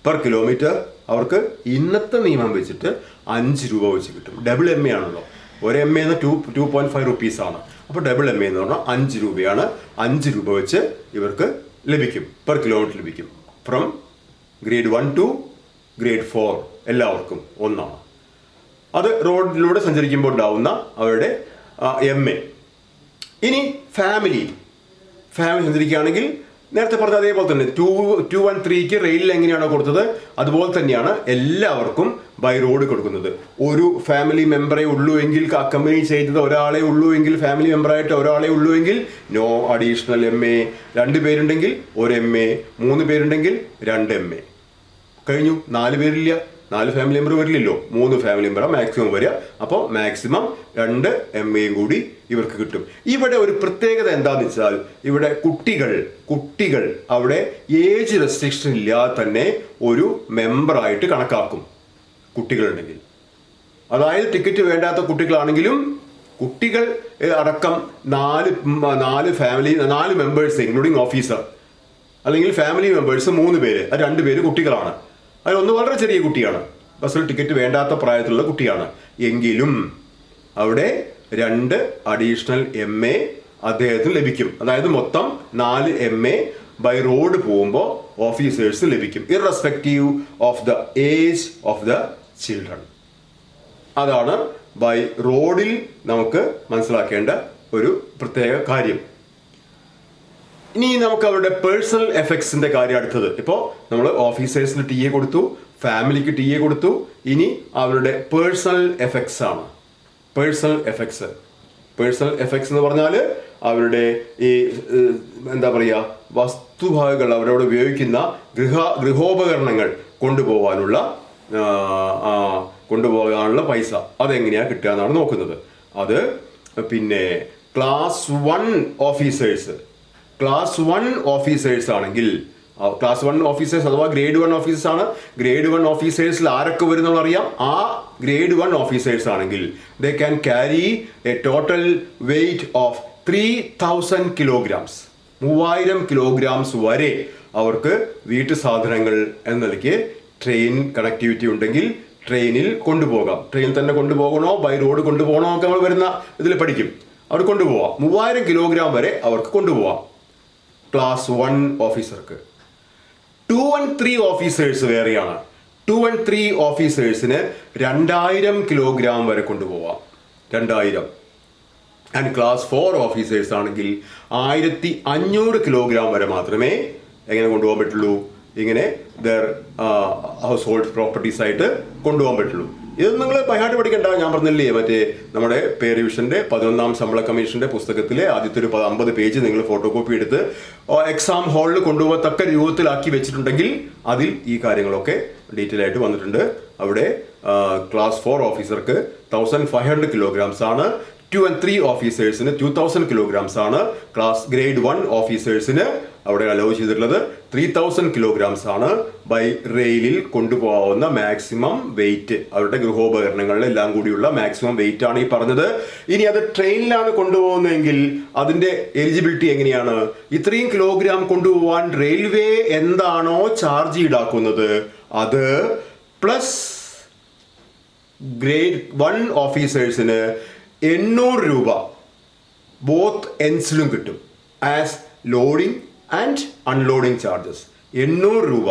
പെർ കിലോമീറ്റർ അവർക്ക് ഇന്നത്തെ നിയമം വെച്ചിട്ട് 5 രൂപ വെച്ച് കിട്ടും. ഡബിൾ MA ആണല്ലോ. ഒരു MA എന്ന് 2.5 rupees ആണ്. അപ്പോൾ ഡബിൾ MA എന്ന് പറഞ്ഞാൽ 5 രൂപയാണ്. 5 രൂപ വെച്ച് ഇവർക്ക് ലഭിക്കും, പെർ കിലോമീറ്റർ ലഭിക്കും. ഫ്രം ഗ്രേഡ് 1 to ഗ്രേഡ് 4 എല്ലാവർക്കും ഒന്നാണ്. അത് റോഡിലൂടെ സഞ്ചരിക്കുമ്പോൾ ഉണ്ടാവുന്ന അവരുടെ MA. ഇനി ഫാമിലി സഞ്ചരിക്കുകയാണെങ്കിൽ നേരത്തെ പറഞ്ഞ അതേപോലെ തന്നെ 2 and 3 റെയിലിൽ എങ്ങനെയാണോ കൊടുത്തത് അതുപോലെ തന്നെയാണ് എല്ലാവർക്കും ബൈ റോഡ് കൊടുക്കുന്നത്. ഒരു ഫാമിലി മെമ്പറേ ഉള്ളൂ എങ്കിൽ, കമ്പനി ചെയ്തത് ഒരാളെ ഉള്ളൂ എങ്കിൽ, ഫാമിലി മെമ്പറായിട്ട് ഒരാളെ ഉള്ളൂ എങ്കിൽ നോ അഡീഷണൽ MA. 2 പേരുണ്ടെങ്കിൽ 1 MA, 3 പേരുണ്ടെങ്കിൽ 2 MA. കഴിഞ്ഞു. 4 പേരില്ല, 4 ഫാമിലി മെമ്പർ വരില്ലല്ലോ, 3 ഫാമിലി മെമ്പറാണ് മാക്സിമം വരിക. അപ്പോൾ മാക്സിമം 2 MA കൂടി ഇവർക്ക് കിട്ടും. ഇവിടെ ഒരു പ്രത്യേകത എന്താന്ന് വെച്ചാൽ ഇവിടെ കുട്ടികൾ അവിടെ ഏജ് റെസ്ട്രിക്ഷൻ ഇല്ലാതെ തന്നെ ഒരു മെമ്പറായിട്ട് കണക്കാക്കും. കുട്ടികളുണ്ടെങ്കിൽ, അതായത് ടിക്കറ്റ് വേണ്ടാത്ത കുട്ടികളാണെങ്കിലും കുട്ടികൾ അടക്കം 4 മെമ്പേഴ്സ് ഇൻക്ലൂഡിങ് ഓഫീസർ അല്ലെങ്കിൽ ഫാമിലി മെമ്പേഴ്സ് 3 പേര്, 2 പേര് കുട്ടികളാണ്. അതിലൊന്ന് വളരെ ചെറിയ കുട്ടിയാണ്, ബസ്സിൽ ടിക്കറ്റ് വേണ്ടാത്ത പ്രായത്തിലുള്ള കുട്ടിയാണ്. എങ്കിലും അവിടെ 2 അഡീഷണൽ MA അദ്ദേഹത്തിന് ലഭിക്കും. അതായത് മൊത്തം 4 MA ബൈ റോഡ് പോകുമ്പോൾ ഓഫീസേഴ്സ് ലഭിക്കും, irrespective of the age of the children. അതാണ് ബൈ റോഡിൽ നമുക്ക് മനസ്സിലാക്കേണ്ട ഒരു പ്രത്യേക കാര്യം. ഇനി നമുക്ക് അവരുടെ പേഴ്സണൽ എഫക്ട്സിന്റെ കാര്യം അടുത്തത്. ഇപ്പോൾ നമ്മൾ ഓഫീസേഴ്സിന് TA കൊടുത്തു, ഫാമിലിക്ക് TA കൊടുത്തു. ഇനി അവരുടെ പേഴ്സണൽ എഫക്ട്സ് ആണ്. പേഴ്സണൽ എഫക്ട്സ് എന്ന് പറഞ്ഞാൽ അവരുടെ ഈ എന്താ പറയുക വസ്തുഭാഗങ്ങൾ, അവരോട് ഉപയോഗിക്കുന്ന ഗൃഹോപകരണങ്ങൾ കൊണ്ടുപോകാനുള്ള പൈസ അതെങ്ങനെയാണ് കിട്ടുക എന്നാണ് നോക്കുന്നത്. അത് പിന്നെ ക്ലാസ് 1 ഓഫീസേഴ്സ് ആണെങ്കിൽ, ക്ലാസ് 1 ഓഫീസേഴ്സ് അഥവാ ഗ്രേഡ് 1 ഓഫീസേഴ്സ് ആണ്. ഗ്രേഡ് 1 ഓഫീസേഴ്സിൽ ആരൊക്കെ വരുന്നുള്ള അറിയാം. ആ ഗ്രേഡ് 1 ഓഫീസേഴ്സ് ആണെങ്കിൽ they can carry A total weight of 3000 kilograms, 3000 kilograms വരെ അവർക്ക് വീട്ടു സാധനങ്ങൾ എന്ന നിലയ്ക്ക് ട്രെയിൻ കണക്ടിവിറ്റി ഉണ്ടെങ്കിൽ ട്രെയിനിൽ കൊണ്ടുപോകാം. ട്രെയിനിൽ തന്നെ കൊണ്ടുപോകണോ ബൈ റോഡ് കൊണ്ടുപോകണോ ഒക്കെ നമ്മൾ വരുന്ന ഇതിൽ പഠിക്കും. അവർ കൊണ്ടുപോവാം. 3000 kilogram വരെ അവർക്ക് കൊണ്ടുപോവാം ക്ലാസ് 1 ഓഫീസർക്ക്. 2 and 3 ഓഫീസേഴ്സ് വേറെയാണ്. 2 and 3 ഓഫീസേഴ്സിന് 2000 kilogram വരെ കൊണ്ടുപോവാം. 2000. ആൻഡ് ക്ലാസ് 4 ഓഫീസേഴ്സ് ആണെങ്കിൽ 1500 kilogram വരെ മാത്രമേ എങ്ങനെ കൊണ്ടുപോകാൻ പറ്റുള്ളൂ, ഇങ്ങനെ ഹൗസ് ഹോൾഡ് പ്രോപ്പർട്ടീസ് ആയിട്ട് കൊണ്ടുപോകാൻ പറ്റുള്ളൂ. ഇത് നിങ്ങൾ ബൈഹാർട്ട് പഠിക്കേണ്ട. ഞാൻ പറഞ്ഞില്ലേ, മറ്റേ നമ്മുടെ പേ റിവിഷന്റെ 11ാം ശമ്പള കമ്മീഷന്റെ പുസ്തകത്തിലെ ആദ്യത്തെ ഒരു 50 പേജ് നിങ്ങൾ ഫോട്ടോ കോപ്പി എടുത്ത് എക്സാം ഹാളിൽ കൊണ്ടുപോകത്തക്ക രൂപത്തിലാക്കി വെച്ചിട്ടുണ്ടെങ്കിൽ അതിൽ ഈ കാര്യങ്ങളൊക്കെ ഡീറ്റെയിൽ ആയിട്ട് വന്നിട്ടുണ്ട്. അവിടെ ക്ലാസ് 4 ഓഫീസർക്ക് 1500 kilograms ആണ്, 2 and 3 ഓഫീസേഴ്സിന് 2000 kilograms ആണ്, ഗ്രേഡ് 1 ഓഫീസേഴ്സിന് അവിടെ അലോ ചെയ്തിട്ടുള്ളത് 3000 kilograms ആണ്. ബൈ റെയിലിൽ കൊണ്ടുപോകാവുന്ന മാക്സിമം വെയിറ്റ്, അവരുടെ ഗൃഹോപകരണങ്ങളിലെല്ലാം കൂടിയുള്ള മാക്സിമം വെയിറ്റ് ആണ് ഈ പറഞ്ഞത്. ഇനി അത് ട്രെയിനിലാണ് കൊണ്ടുപോകുന്നതെങ്കിൽ അതിന്റെ എലിജിബിലിറ്റി എങ്ങനെയാണ്? ഇത്രയും കിലോഗ്രാം കൊണ്ടുപോകാൻ റെയിൽവേ എന്താണോ ചാർജ് ഈടാക്കുന്നത് അത് പ്ലസ് ഗ്രേഡ് 1 ഓഫീസേഴ്സിന് 800 രൂപ ബോത്ത് എൻഡ്സിലും കിട്ടും as loading and unloading charges. 800 രൂപ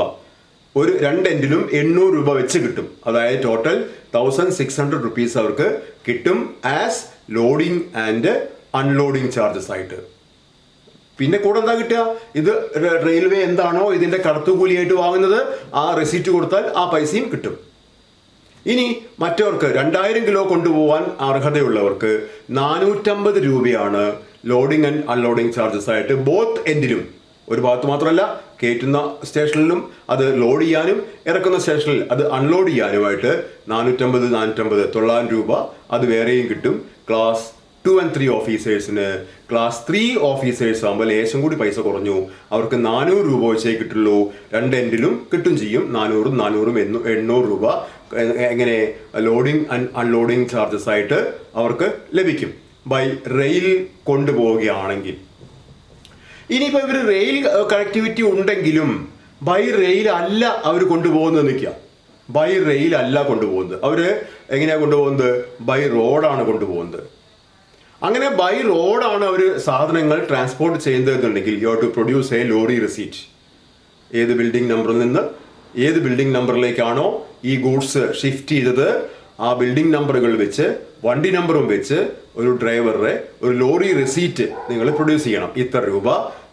ഒരു 2 എൻഡിലും 800 രൂപ വെച്ച് കിട്ടും. അതായത് ടോട്ടൽ 1600 റുപ്പീസ് അവർക്ക് കിട്ടും as loading and unloading charges ആയിട്ട്. പിന്നെ കൂടെ എന്താ കിട്ടുക? ഇത് റെയിൽവേ എന്താണോ ഇതിന്റെ കടത്തുകൂലിയായിട്ട് വാങ്ങുന്നത് ആ റെസിപ്റ്റ് കൊടുത്താൽ ആ പൈസയും കിട്ടും. ഇനി മറ്റവർക്ക് 2000 കിലോ കൊണ്ടുപോകാൻ അർഹതയുള്ളവർക്ക് 450 രൂപയാണ് ലോഡിംഗ് ആൻഡ് അൺലോഡിംഗ് ചാർജസ് ആയിട്ട് ബോത്ത് എൻഡിലും. ഒരു ഭാഗത്ത് മാത്രമല്ല, കയറ്റുന്ന സ്റ്റേഷനിലും അത് ലോഡ് ചെയ്യാനും ഇറക്കുന്ന സ്റ്റേഷനിൽ അത് അൺലോഡ് ചെയ്യാനുമായിട്ട് 450 900 രൂപ അത് വേറെയും കിട്ടും. Class 2 and 3 ഓഫീസേഴ്സിന്. ക്ലാസ് 3 ഓഫീസേഴ്സ് ആകുമ്പോൾ ലേശം കൂടി പൈസ കുറഞ്ഞു, അവർക്ക് 400 രൂപ വെച്ചേ കിട്ടുള്ളൂ. 2 എൻഡിലും കിട്ടും ചെയ്യും. 400 800 രൂപ എങ്ങനെ ലോഡിംഗ് ആൻഡ് അൺലോഡിംഗ് ചാർജസ് ആയിട്ട് അവർക്ക് ലഭിക്കും ബൈ റെയിൽ കൊണ്ടുപോവുകയാണെങ്കിൽ. ഇനിയിപ്പോൾ ഇവർ റെയിൽ കണക്ടിവിറ്റി ഉണ്ടെങ്കിലും ബൈ റെയിൽ അല്ല അവർ കൊണ്ടുപോകുന്നത്. നിൽക്കുക, ബൈ റെയിൽ അല്ല കൊണ്ടുപോകുന്നത്. അവർ എങ്ങനെയാണ് കൊണ്ടുപോകുന്നത്? ബൈ റോഡാണ് കൊണ്ടുപോകുന്നത്. അങ്ങനെ ബൈ റോഡാണ് അവർ സാധനങ്ങൾ ട്രാൻസ്പോർട്ട് ചെയ്യുന്നതെന്നുണ്ടെങ്കിൽ you have to produce a lorry receipt. ഏത് ബിൽഡിംഗ് നമ്പറിൽ നിന്ന് ഏത് ബിൽഡിംഗ് നമ്പറിലേക്കാണോ ഈ ഗൂഡ്സ് ഷിഫ്റ്റ് ചെയ്തത് ആ ബിൽഡിംഗ് നമ്പറുകൾ വെച്ച് വണ്ടി നമ്പറും വെച്ച് ഒരു ഡ്രൈവറുടെ ഒരു ലോറി റെസീറ്റ് നിങ്ങൾ പ്രൊഡ്യൂസ് ചെയ്യണം. ഇത്ര രൂപ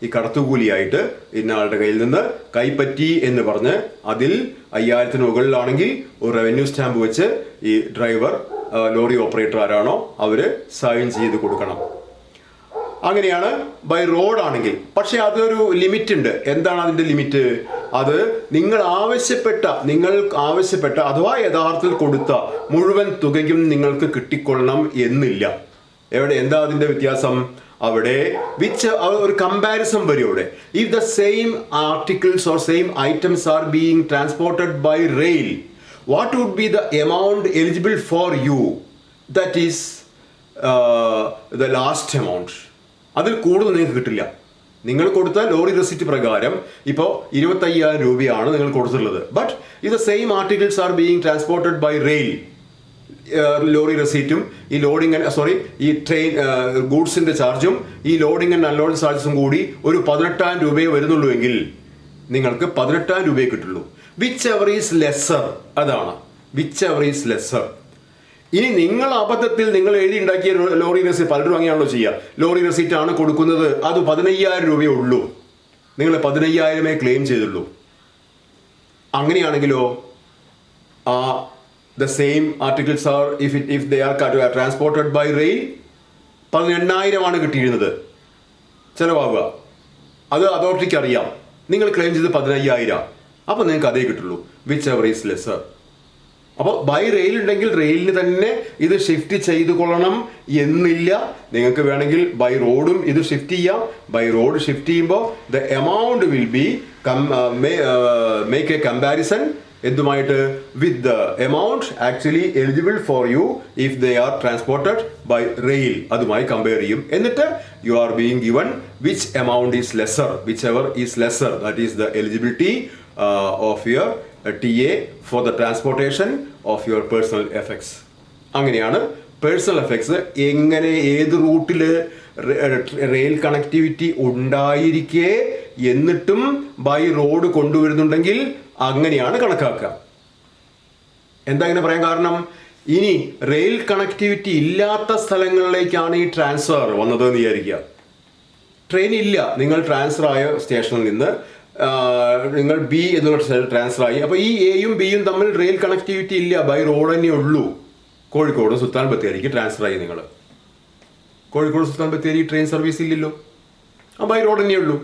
ഈ കടത്തുകൂലിയായിട്ട് ഇന്നയാളുടെ കയ്യിൽ നിന്ന് കൈപ്പറ്റി എന്ന് പറഞ്ഞ് അതിൽ 5000 മുകളിലാണെങ്കിൽ ഒരു റവന്യൂ സ്റ്റാമ്പ് വെച്ച് ഈ ഡ്രൈവർ ലോറി ഓപ്പറേറ്റർ ആരാണോ അവര് സൈൻ ചെയ്ത് കൊടുക്കണം. അങ്ങനെയാണ് ബൈ റോഡ് ആണെങ്കിൽ. പക്ഷെ അതൊരു ലിമിറ്റ് ഉണ്ട്. എന്താണ് അതിന്റെ ലിമിറ്റ്? അത് നിങ്ങൾ ആവശ്യപ്പെട്ട അഥവാ യഥാർത്ഥത്തിൽ കൊടുത്ത മുഴുവൻ തുകയും നിങ്ങൾക്ക് കിട്ടിക്കൊള്ളണം എന്നില്ല. എന്താ അതിന്റെ വ്യത്യാസം? അവിടെ ഒരു കമ്പാരിസൺ വരും അവിടെ. If the same articles or same items are being transported by rail, what would be the amount eligible for you? That is the last amount. അതിൽ കൂടുതൽ നിങ്ങൾക്ക് കിട്ടില്ല. നിങ്ങൾ കൊടുത്ത ലോറി റെസിറ്റ് പ്രകാരം ഇപ്പോൾ 25,000 രൂപയാണ് നിങ്ങൾ കൊടുത്തിട്ടുള്ളത്. But if the same articles are being transported by rail, lorry റെസീറ്റും ഈ ഈ ട്രെയിൻ ഗൂഡ്സിന്റെ ചാർജും ഈ ലോഡിംഗ് ആൻഡ് അൺലോഡിംഗ് ചാർജസും കൂടി ഒരു 18,000 രൂപയെ വരുന്നുള്ളൂ എങ്കിൽ നിങ്ങൾക്ക് 18,000 രൂപയെ കിട്ടുള്ളൂ. വിച്ച് എവർ ഈസ് ലെസ്സർ, അതാണ് വിച്ച് എവർ ഈസ് ലെസ്സർ. ഇനി നിങ്ങൾ അബദ്ധത്തിൽ നിങ്ങൾ എഴുതി ഉണ്ടാക്കിയ ലോറി റെസീറ്റ് പലരും അങ്ങനെയാണല്ലോ ചെയ്യുക. ലോറി റെസീറ്റ് ആണ് കൊടുക്കുന്നത്, അത് 15,000 രൂപയേ ഉള്ളൂ, നിങ്ങൾ 15,000 ക്ലെയിം ചെയ്തുള്ളൂ. അങ്ങനെയാണെങ്കിലോ the same articles are if they are transported by rail 18,000 ആണ് കിട്ടിയിരുന്നത് ചിലവാകുക. അത് അതോറിറ്റിക്ക് അറിയാം. നിങ്ങൾ ക്ലെയിം ചെയ്ത് 15,000, അപ്പോൾ നിങ്ങൾക്ക് അതേ കിട്ടുള്ളൂ. Which ever is lesser. അപ്പോൾ ബൈ റെയിൽ ഉണ്ടെങ്കിൽ റെയിലിന് തന്നെ ഇത് ഷിഫ്റ്റ് ചെയ്തു കൊള്ളണം എന്നില്ല. നിങ്ങൾക്ക് വേണമെങ്കിൽ ബൈ റോഡും ഇത് ഷിഫ്റ്റ് ചെയ്യാം. ബൈ റോഡ് ഷിഫ്റ്റ് ചെയ്യുമ്പോൾ the amount will be make a comparison എന്തുമായിട്ട്? With the amount actually eligible for you if they are transported by rail. അതുമായി കമ്പയർ ചെയ്യും. എന്നിട്ട് you are being given which amount is lesser, whichever is lesser, that is the eligibility of your TA for the transportation of your personal effects. അങ്ങനെയാണ് personal effects. എങ്ങനെ ഏത് റൂട്ടിൽ rail connectivity ഉണ്ടായിരിക്കെ എന്നിട്ടും by road കൊണ്ടുവരുന്നുണ്ടെങ്കിൽ അങ്ങനെയാണ് കണക്കാക്കുക. എന്താ ഇങ്ങനെ പറയാൻ കാരണം? ഇനി റെയിൽ കണക്ടിവിറ്റി ഇല്ലാത്ത സ്ഥലങ്ങളിലേക്കാണ് ഈ ട്രാൻസ്ഫർ വന്നത് എന്ന് വിചാരിക്കുക. ട്രെയിൻ ഇല്ല, നിങ്ങൾ ട്രാൻസ്ഫർ ആയ സ്റ്റേഷനിൽ നിന്ന് നിങ്ങൾ ബി എന്നുള്ള സ്ഥലത്ത് ട്രാൻസ്ഫർ ആയി. അപ്പോൾ ഈ എയും ബിയും തമ്മിൽ റെയിൽ കണക്ടിവിറ്റി ഇല്ല, ബൈ റോഡ് തന്നെ ഉള്ളൂ. കോഴിക്കോട് സുൽത്താൻ ബത്തേരിക്ക് ട്രാൻസ്ഫർ ആയി നിങ്ങൾ. കോഴിക്കോട് സുൽത്താൻ ബത്തേരി ട്രെയിൻ സർവീസ് ഇല്ലല്ലോ, ബൈ റോഡ് തന്നെ ഉള്ളൂ.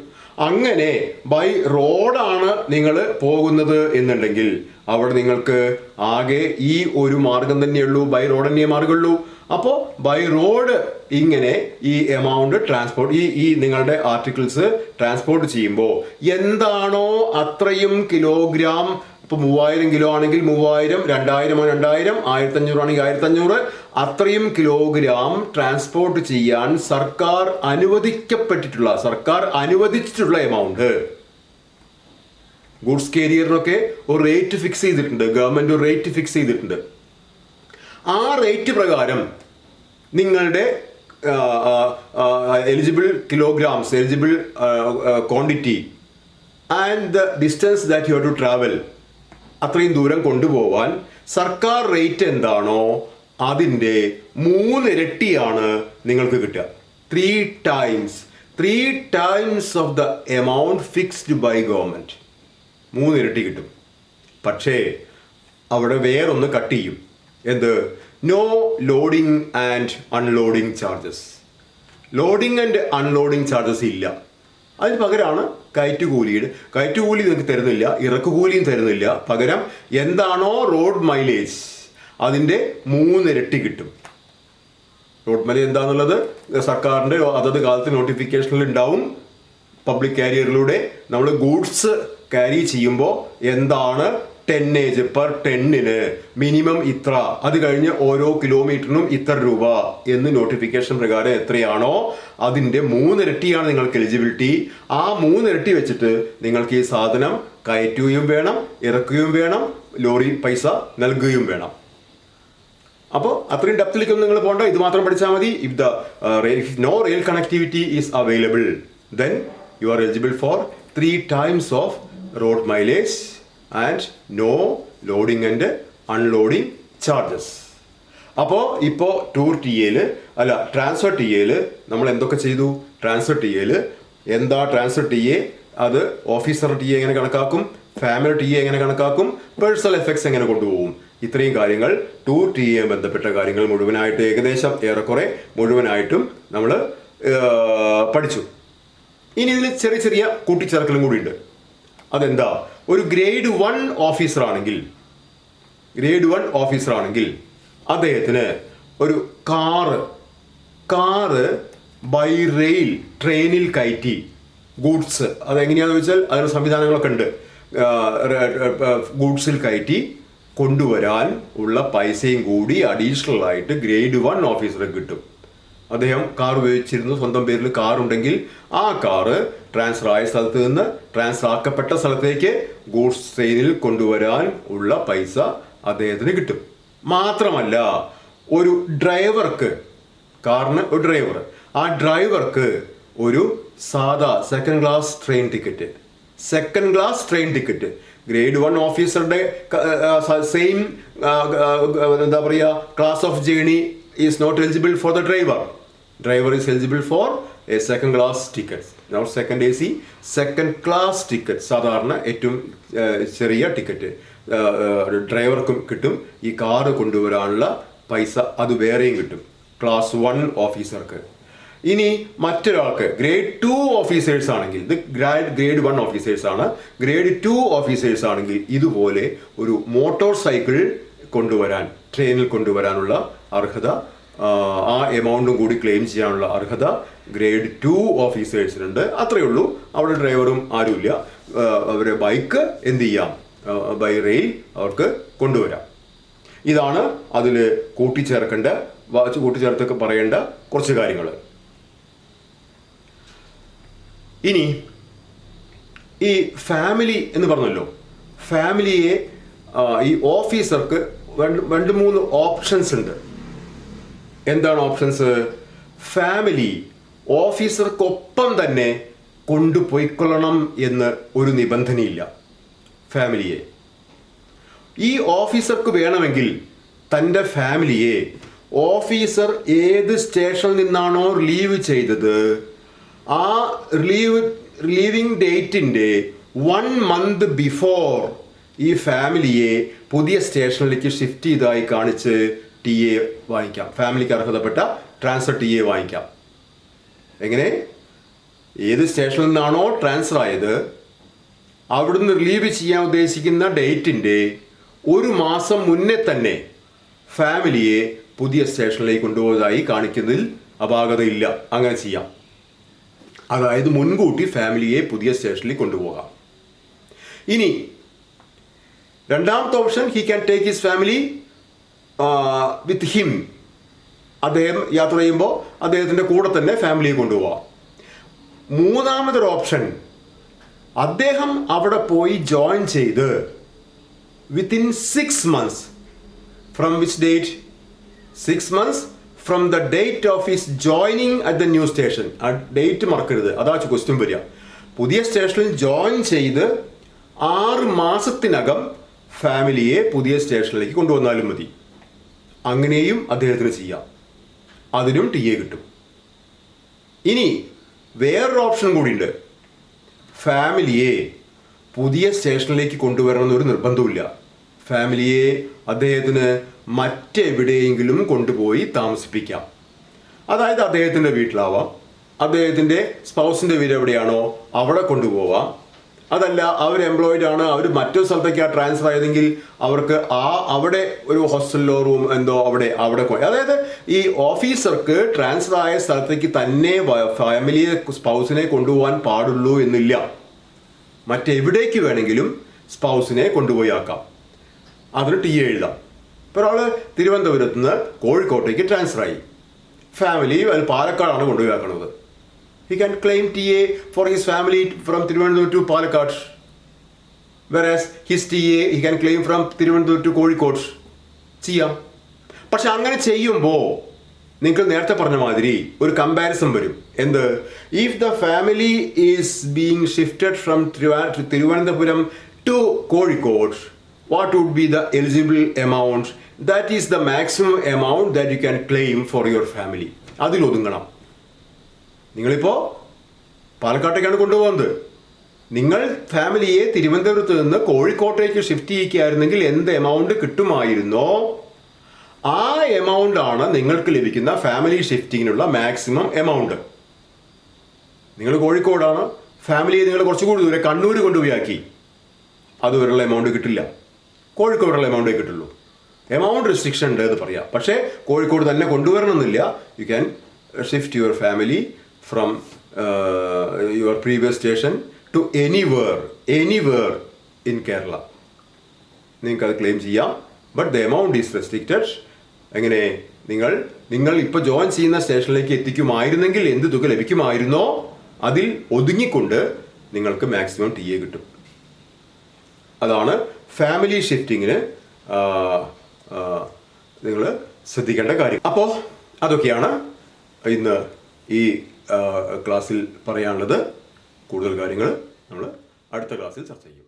അങ്ങനെ ബൈ റോഡാണ് നിങ്ങൾ പോകുന്നത് എന്നുണ്ടെങ്കിൽ അവിടെ നിങ്ങൾക്ക് ആകെ ഈ ഒരു മാർഗം തന്നെയുള്ളൂ, ബൈ റോഡ് തന്നെ മാർഗമുള്ളൂ. അപ്പോൾ ബൈ റോഡ് ഇങ്ങനെ ഈ എമൗണ്ട് ട്രാൻസ്പോർട്ട് ഈ നിങ്ങളുടെ ആർട്ടിക്കിൾസ് ട്രാൻസ്പോർട്ട് ചെയ്യുമ്പോൾ എന്താണോ അത്രയും കിലോഗ്രാം, ഇപ്പോൾ 3000 കിലോ ആണെങ്കിൽ 3000, 2000 2000, 1500 ആണെങ്കിൽ 1500, അത്രയും കിലോഗ്രാം ട്രാൻസ്പോർട്ട് ചെയ്യാൻ സർക്കാർ അനുവദിച്ചിട്ടുള്ള എമൗണ്ട്. ഗുഡ്സ് കാരിയറിനൊക്കെ ഒരു റേറ്റ് ഫിക്സ് ചെയ്തിട്ടുണ്ട്, ഗവൺമെന്റ് ഒരു റേറ്റ് ഫിക്സ് ചെയ്തിട്ടുണ്ട്. ആ റേറ്റ് പ്രകാരം നിങ്ങളുടെ eligible kilograms, eligible quantity and the distance that you have to travel, അത്രയും ദൂരം കൊണ്ടുപോകാൻ സർക്കാർ റേറ്റ് എന്താണോ അതിൻ്റെ 3 ഇരട്ടിയാണ് നിങ്ങൾക്ക് കിട്ടുക. 3 times of the amount fixed by government. 3 ഇരട്ടി കിട്ടും. പക്ഷേ അവിടെ വേറൊന്ന് കട്ട് ചെയ്യും. എന്ത്? No loading and unloading charges. Loading and unloading charges ഇല്ല. അതിന് പകരമാണ് കയറ്റുകൂലി നിങ്ങൾക്ക് തരുന്നില്ല, ഇറക്കുകൂലിയും തരുന്നില്ല. പകരം എന്താണോ റോഡ് മൈലേജ് അതിൻ്റെ 3 ഇരട്ടി കിട്ടും. റോഡ് മൈലേജ് എന്താണെന്നുള്ളത് സർക്കാരിൻ്റെ അതത് കാലത്ത് നോട്ടിഫിക്കേഷനിൽ ഉണ്ടാവും. പബ്ലിക് കാരിയറിലൂടെ നമ്മൾ ഗൂഡ്സ് ക്യാരി ചെയ്യുമ്പോൾ എന്താണ് ടെന്നേജ്, പെർ ടെന്നിന് മിനിമം ഇത്ര, അത് കഴിഞ്ഞ് ഓരോ കിലോമീറ്ററിനും ഇത്ര രൂപ എന്ന് നോട്ടിഫിക്കേഷൻ പ്രകാരം എത്രയാണോ അതിൻ്റെ 3 ഇരട്ടിയാണ് നിങ്ങൾക്ക് എലിജിബിലിറ്റി. ആ 3 ഇരട്ടി വെച്ചിട്ട് നിങ്ങൾക്ക് ഈ സാധനം കയറ്റുകയും വേണം, ഇറക്കുകയും വേണം, ലോറി പൈസ നൽകുകയും വേണം. അപ്പോൾ അത്രയും ഡെപ്തിലേക്കൊന്നും നിങ്ങൾ പോകണ്ട, ഇത് മാത്രം പഠിച്ചാൽ മതി. If no rail connectivity is available then you are eligible for 3 times of road mileage and no loading and unloading charges. അപ്പോൾ ഇപ്പോൾ ട്രാൻസ്ഫർ ടി എയിൽ നമ്മൾ എന്തൊക്കെ ചെയ്തു? ട്രാൻസ്ഫർ ടി എയിൽ എന്താ ട്രാൻസ്ഫർ ടി എ? അത് ഓഫീസർ ടി എ എങ്ങനെ കണക്കാക്കും, ഫാമിലി ടി എ എങ്ങനെ കണക്കാക്കും, പേഴ്സണൽ എഫക്ട്സ് എങ്ങനെ കൊണ്ടുപോകും, ഇത്രയും കാര്യങ്ങൾ ടൂർ ടി എ ബന്ധപ്പെട്ട കാര്യങ്ങൾ മുഴുവനായിട്ട് ഏകദേശം ഏറെക്കുറെ മുഴുവനായിട്ടും നമ്മൾ പഠിച്ചു. ഇനി ഇതിൽ ചെറിയ ചെറിയ കൂട്ടിച്ചേർക്കലും കൂടി ഉണ്ട്. അതെന്താ? ഒരു ഗ്രേഡ് 1 ഓഫീസർ ആണെങ്കിൽ അദ്ദേഹത്തിന് ഒരു കാറ് ബൈ റെയിൽ ട്രെയിനിൽ കയറ്റി ഗൂഡ്സ്, അതെങ്ങനെയാണെന്ന് വെച്ചാൽ അതിന് സംവിധാനങ്ങളൊക്കെ ഉണ്ട്, ഗൂഡ്സിൽ കയറ്റി കൊണ്ടുവരാൻ ഉള്ള പൈസയും കൂടി അഡീഷണൽ ആയിട്ട് ഗ്രേഡ് 1 ഓഫീസർക്ക് കിട്ടും. അദ്ദേഹം കാർ ഉപയോഗിച്ചിരുന്നു, സ്വന്തം പേരിൽ കാർ ഉണ്ടെങ്കിൽ ആ കാറ് ട്രാൻസ്ഫർ ആയ സ്ഥലത്ത് നിന്ന് ട്രാൻസ്ഫർ ആക്കപ്പെട്ട സ്ഥലത്തേക്ക് ഗൂഡ്സ് ട്രെയിനിൽ കൊണ്ടുവരാൻ ഉള്ള പൈസ അദ്ദേഹത്തിന് കിട്ടും. മാത്രമല്ല ഒരു ഡ്രൈവർക്ക്, കാറിന് ഒരു ഡ്രൈവർ, ആ ഡ്രൈവർക്ക് ഒരു സാധാ second class train ticket grade 1 ഓഫീസറുടെ സെയിം എന്താ പറയുക class of journey is not eligible for the driver is eligible for a second class ticket, not second AC, second class ticket. സാധാരണ ഏറ്റവും ചെറിയ ടിക്കറ്റ് ഡ്രൈവർക്കും കിട്ടും. ഈ കാറ് കൊണ്ടുവരാനുള്ള പൈസ അത് വേറെയും കിട്ടും ക്ലാസ് 1 ഓഫീസർക്ക്. ഇനി മറ്റൊരാൾക്ക് ഗ്രേഡ് 2 ഓഫീസേഴ്സ് ആണെങ്കിൽ, ഇത് ഗ്രേഡ് 1 ഓഫീസേഴ്സ് ആണ്, ഗ്രേഡ് 2 ഓഫീസേഴ്സ് ആണെങ്കിൽ ഇതുപോലെ ഒരു മോട്ടോർ സൈക്കിൾ ട്രെയിനിൽ കൊണ്ടുവരാനുള്ള അർഹത, ആ എമൗണ്ടും കൂടി ക്ലെയിം ചെയ്യാനുള്ള അർഹത ഗ്രേഡ് 2 ഓഫീസേഴ്സിനുണ്ട്. അത്രയേ ഉള്ളൂ. അവിടെ ഡ്രൈവറും ആരുമില്ല. അവരെ ബൈക്ക് എന്ത് ചെയ്യാം, ബൈ റെയിൽ അവർക്ക് കൊണ്ടുവരാം. ഇതാണ് അതിൽ കൂട്ടിച്ചേർത്തൊക്കെ പറയേണ്ട കുറച്ച് കാര്യങ്ങൾ. ഇനി ഈ ഫാമിലി എന്ന് പറഞ്ഞല്ലോ, ഫാമിലിയെ ഈ ഓഫീസർക്ക് 2-3 ഓപ്ഷൻസ് ഉണ്ട്. എന്താണ് ഓപ്ഷൻസ്? ഫാമിലി ഓഫീസർക്കൊപ്പം തന്നെ കൊണ്ടുപോയിക്കൊള്ളണം എന്ന് ഒരു നിബന്ധനയില്ല. ഫാമിലിയെ ഈ ഓഫീസർക്ക് വേണമെങ്കിൽ തൻ്റെ ഫാമിലിയെ ഓഫീസർ ഏത് സ്റ്റേഷനിൽ നിന്നാണോ റിലീവ് ചെയ്തത് ആ റിലീവിംഗ് ഡേറ്റിൻ്റെ 1 month ബിഫോർ ഈ ഫാമിലിയെ പുതിയ സ്റ്റേഷനിലേക്ക് ഷിഫ്റ്റ് ചെയ്തതായി കാണിച്ച് ടി എ വാങ്ങിക്കാം. ഫാമിലിക്ക് അർഹതപ്പെട്ട ട്രാൻസ്ഫർ ടി എ വാങ്ങിക്കാം. എങ്ങനെ? ഏത് സ്റ്റേഷനിൽ നിന്നാണോ ട്രാൻസ്ഫർ ആയത് അവിടുന്ന് റിലീവ് ചെയ്യാൻ ഉദ്ദേശിക്കുന്ന ഡേറ്റിൻ്റെ 1 മാസം മുന്നേ തന്നെ ഫാമിലിയെ പുതിയ സ്റ്റേഷനിലേക്ക് കൊണ്ടുപോയതായി കാണിക്കുന്നതിൽ അപാകതയില്ല. അങ്ങനെ ചെയ്യാം. അതായത് മുൻകൂട്ടി ഫാമിലിയെ പുതിയ സ്റ്റേഷനിലേക്ക് കൊണ്ടുപോകാം. ഇനി രണ്ടാമത്തെ option, he can take his family with him. അദ്ദേഹം യാത്ര ചെയ്യുമ്പോൾ അദ്ദേഹത്തിൻ്റെ കൂടെ തന്നെ ഫാമിലിയെ കൊണ്ടുപോകാം. മൂന്നാമതൊരു ഓപ്ഷൻ, അദ്ദേഹം അവിടെ പോയി ജോയിൻ ചെയ്ത് within 6 months from which date? 6 months from the date of his joining at the new station. ആ ഡേറ്റ് മറക്കരുത്, അതാ ക്വസ്റ്റ്യൻ വരിക. പുതിയ സ്റ്റേഷനിൽ ജോയിൻ ചെയ്ത് 6 മാസത്തിനകം ഫാമിലിയെ പുതിയ സ്റ്റേഷനിലേക്ക് കൊണ്ടുവന്നാലും മതി. അങ്ങനെയും അദ്ദേഹത്തിന് ചെയ്യാം. അതിനും ടി എ കിട്ടും. ഇനി വേറൊരു ഓപ്ഷൻ കൂടിയുണ്ട്. ഫാമിലിയെ പുതിയ സ്റ്റേഷനിലേക്ക് കൊണ്ടുവരണമെന്നൊരു നിർബന്ധമില്ല. ഫാമിലിയെ അദ്ദേഹത്തിന് മറ്റെവിടെയെങ്കിലും കൊണ്ടുപോയി താമസിപ്പിക്കാം. അതായത് അദ്ദേഹത്തിൻ്റെ വീട്ടിലാവാം, അദ്ദേഹത്തിൻ്റെ സ്പൗസിൻ്റെ വീട് എവിടെയാണോ അവിടെ കൊണ്ടുപോവാം. അതല്ല, അവർ എംപ്ലോയിഡ് ആണ്, അവർ മറ്റൊരു സ്ഥലത്തേക്കാണ് ട്രാൻസ്ഫർ ആയതെങ്കിൽ അവർക്ക് അവിടെ ഒരു ഹോസ്റ്റലിലോ റൂം എന്തോ അവിടെ അതായത് ഈ ഓഫീസർക്ക് ട്രാൻസ്ഫർ ആയ സ്ഥലത്തേക്ക് തന്നെ ഫാമിലിയെ സ്പൗസിനെ കൊണ്ടുപോകാൻ പാടുള്ളൂ എന്നില്ല. മറ്റെവിടേക്ക് വേണമെങ്കിലും സ്പൗസിനെ കൊണ്ടുപോയി ആക്കാം. അതിന് ടി എ എഴുതാം. ഇപ്പോൾ ഒരാൾ തിരുവനന്തപുരത്ത് നിന്ന് കോഴിക്കോട്ടേക്ക് ട്രാൻസ്ഫർ ആയി, ഫാമിലി പാലക്കാടാണ് കൊണ്ടുപോയി ആക്കുന്നത്. He can claim TA for his family from Tiruvandhuram to Palakkad. Whereas his TA he can claim from Tiruvandhuram to Kozhikode. ചെയ്യാം. പക്ഷെ അങ്ങനെ ചെയ്യുമ്പോൾ നിങ്ങൾ നേരത്തെ പറഞ്ഞ മാതിരി ഒരു കമ്പാരിസൺ വരും. എന്ത്? If the family is being shifted from Thiruvananthapuram to Kozhikode, what would be the eligible amount? That is the maximum amount that you can claim for your family. അതിലൊതുങ്ങണം. നിങ്ങളിപ്പോൾ പാലക്കാട്ടേക്കാണ് കൊണ്ടുപോകുന്നത്. നിങ്ങൾ ഫാമിലിയെ തിരുവനന്തപുരത്ത് നിന്ന് കോഴിക്കോട്ടേക്ക് ഷിഫ്റ്റ് ചെയ്യിക്കുകയായിരുന്നെങ്കിൽ എന്ത് എമൗണ്ട് കിട്ടുമായിരുന്നോ ആ എമൗണ്ട് ആണ് നിങ്ങൾക്ക് ലഭിക്കുന്ന ഫാമിലി ഷിഫ്റ്റിങ്ങിനുള്ള മാക്സിമം എമൗണ്ട്. നിങ്ങൾ കോഴിക്കോടാണ്, ഫാമിലിയെ നിങ്ങൾ കുറച്ചുകൂടി ദൂരെ കണ്ണൂർ കൊണ്ടുപോയി ആക്കി, അതുവരെയുള്ള എമൗണ്ട് കിട്ടില്ല. കോഴിക്കോടുള്ള എമൗണ്ടേ കിട്ടുള്ളൂ. എമൗണ്ട് റെസ്ട്രിക്ഷൻ ഉണ്ട് എന്ന് പറയാം. പക്ഷേ കോഴിക്കോട് തന്നെ കൊണ്ടുവരണമെന്നില്ല. You can shift your family from your previous station to anywhere in Kerala. നിങ്ങൾക്ക് അത് ക്ലെയിം ചെയ്യാം. But the amount is restricted. എങ്ങനെ? നിങ്ങൾ ഇപ്പോൾ ജോയിൻ ചെയ്യുന്ന സ്റ്റേഷനിലേക്ക് എത്തിക്കുമായിരുന്നെങ്കിൽ എന്ത് തുക ലഭിക്കുമായിരുന്നോ അതിൽ ഒതുങ്ങിക്കൊണ്ട് നിങ്ങൾക്ക് മാക്സിമം ടി എ കിട്ടും. അതാണ് ഫാമിലി ഷിഫ്റ്റിങ്ങിന് നിങ്ങൾ ശ്രദ്ധിക്കേണ്ട കാര്യം. അപ്പോൾ അതൊക്കെയാണ് ഇന്ന് ഈ ക്ലാസ്സിൽ പറയാനുള്ളത്. കൂടുതൽ കാര്യങ്ങൾ നമ്മൾ അടുത്ത ക്ലാസ്സിൽ ചർച്ച ചെയ്യും.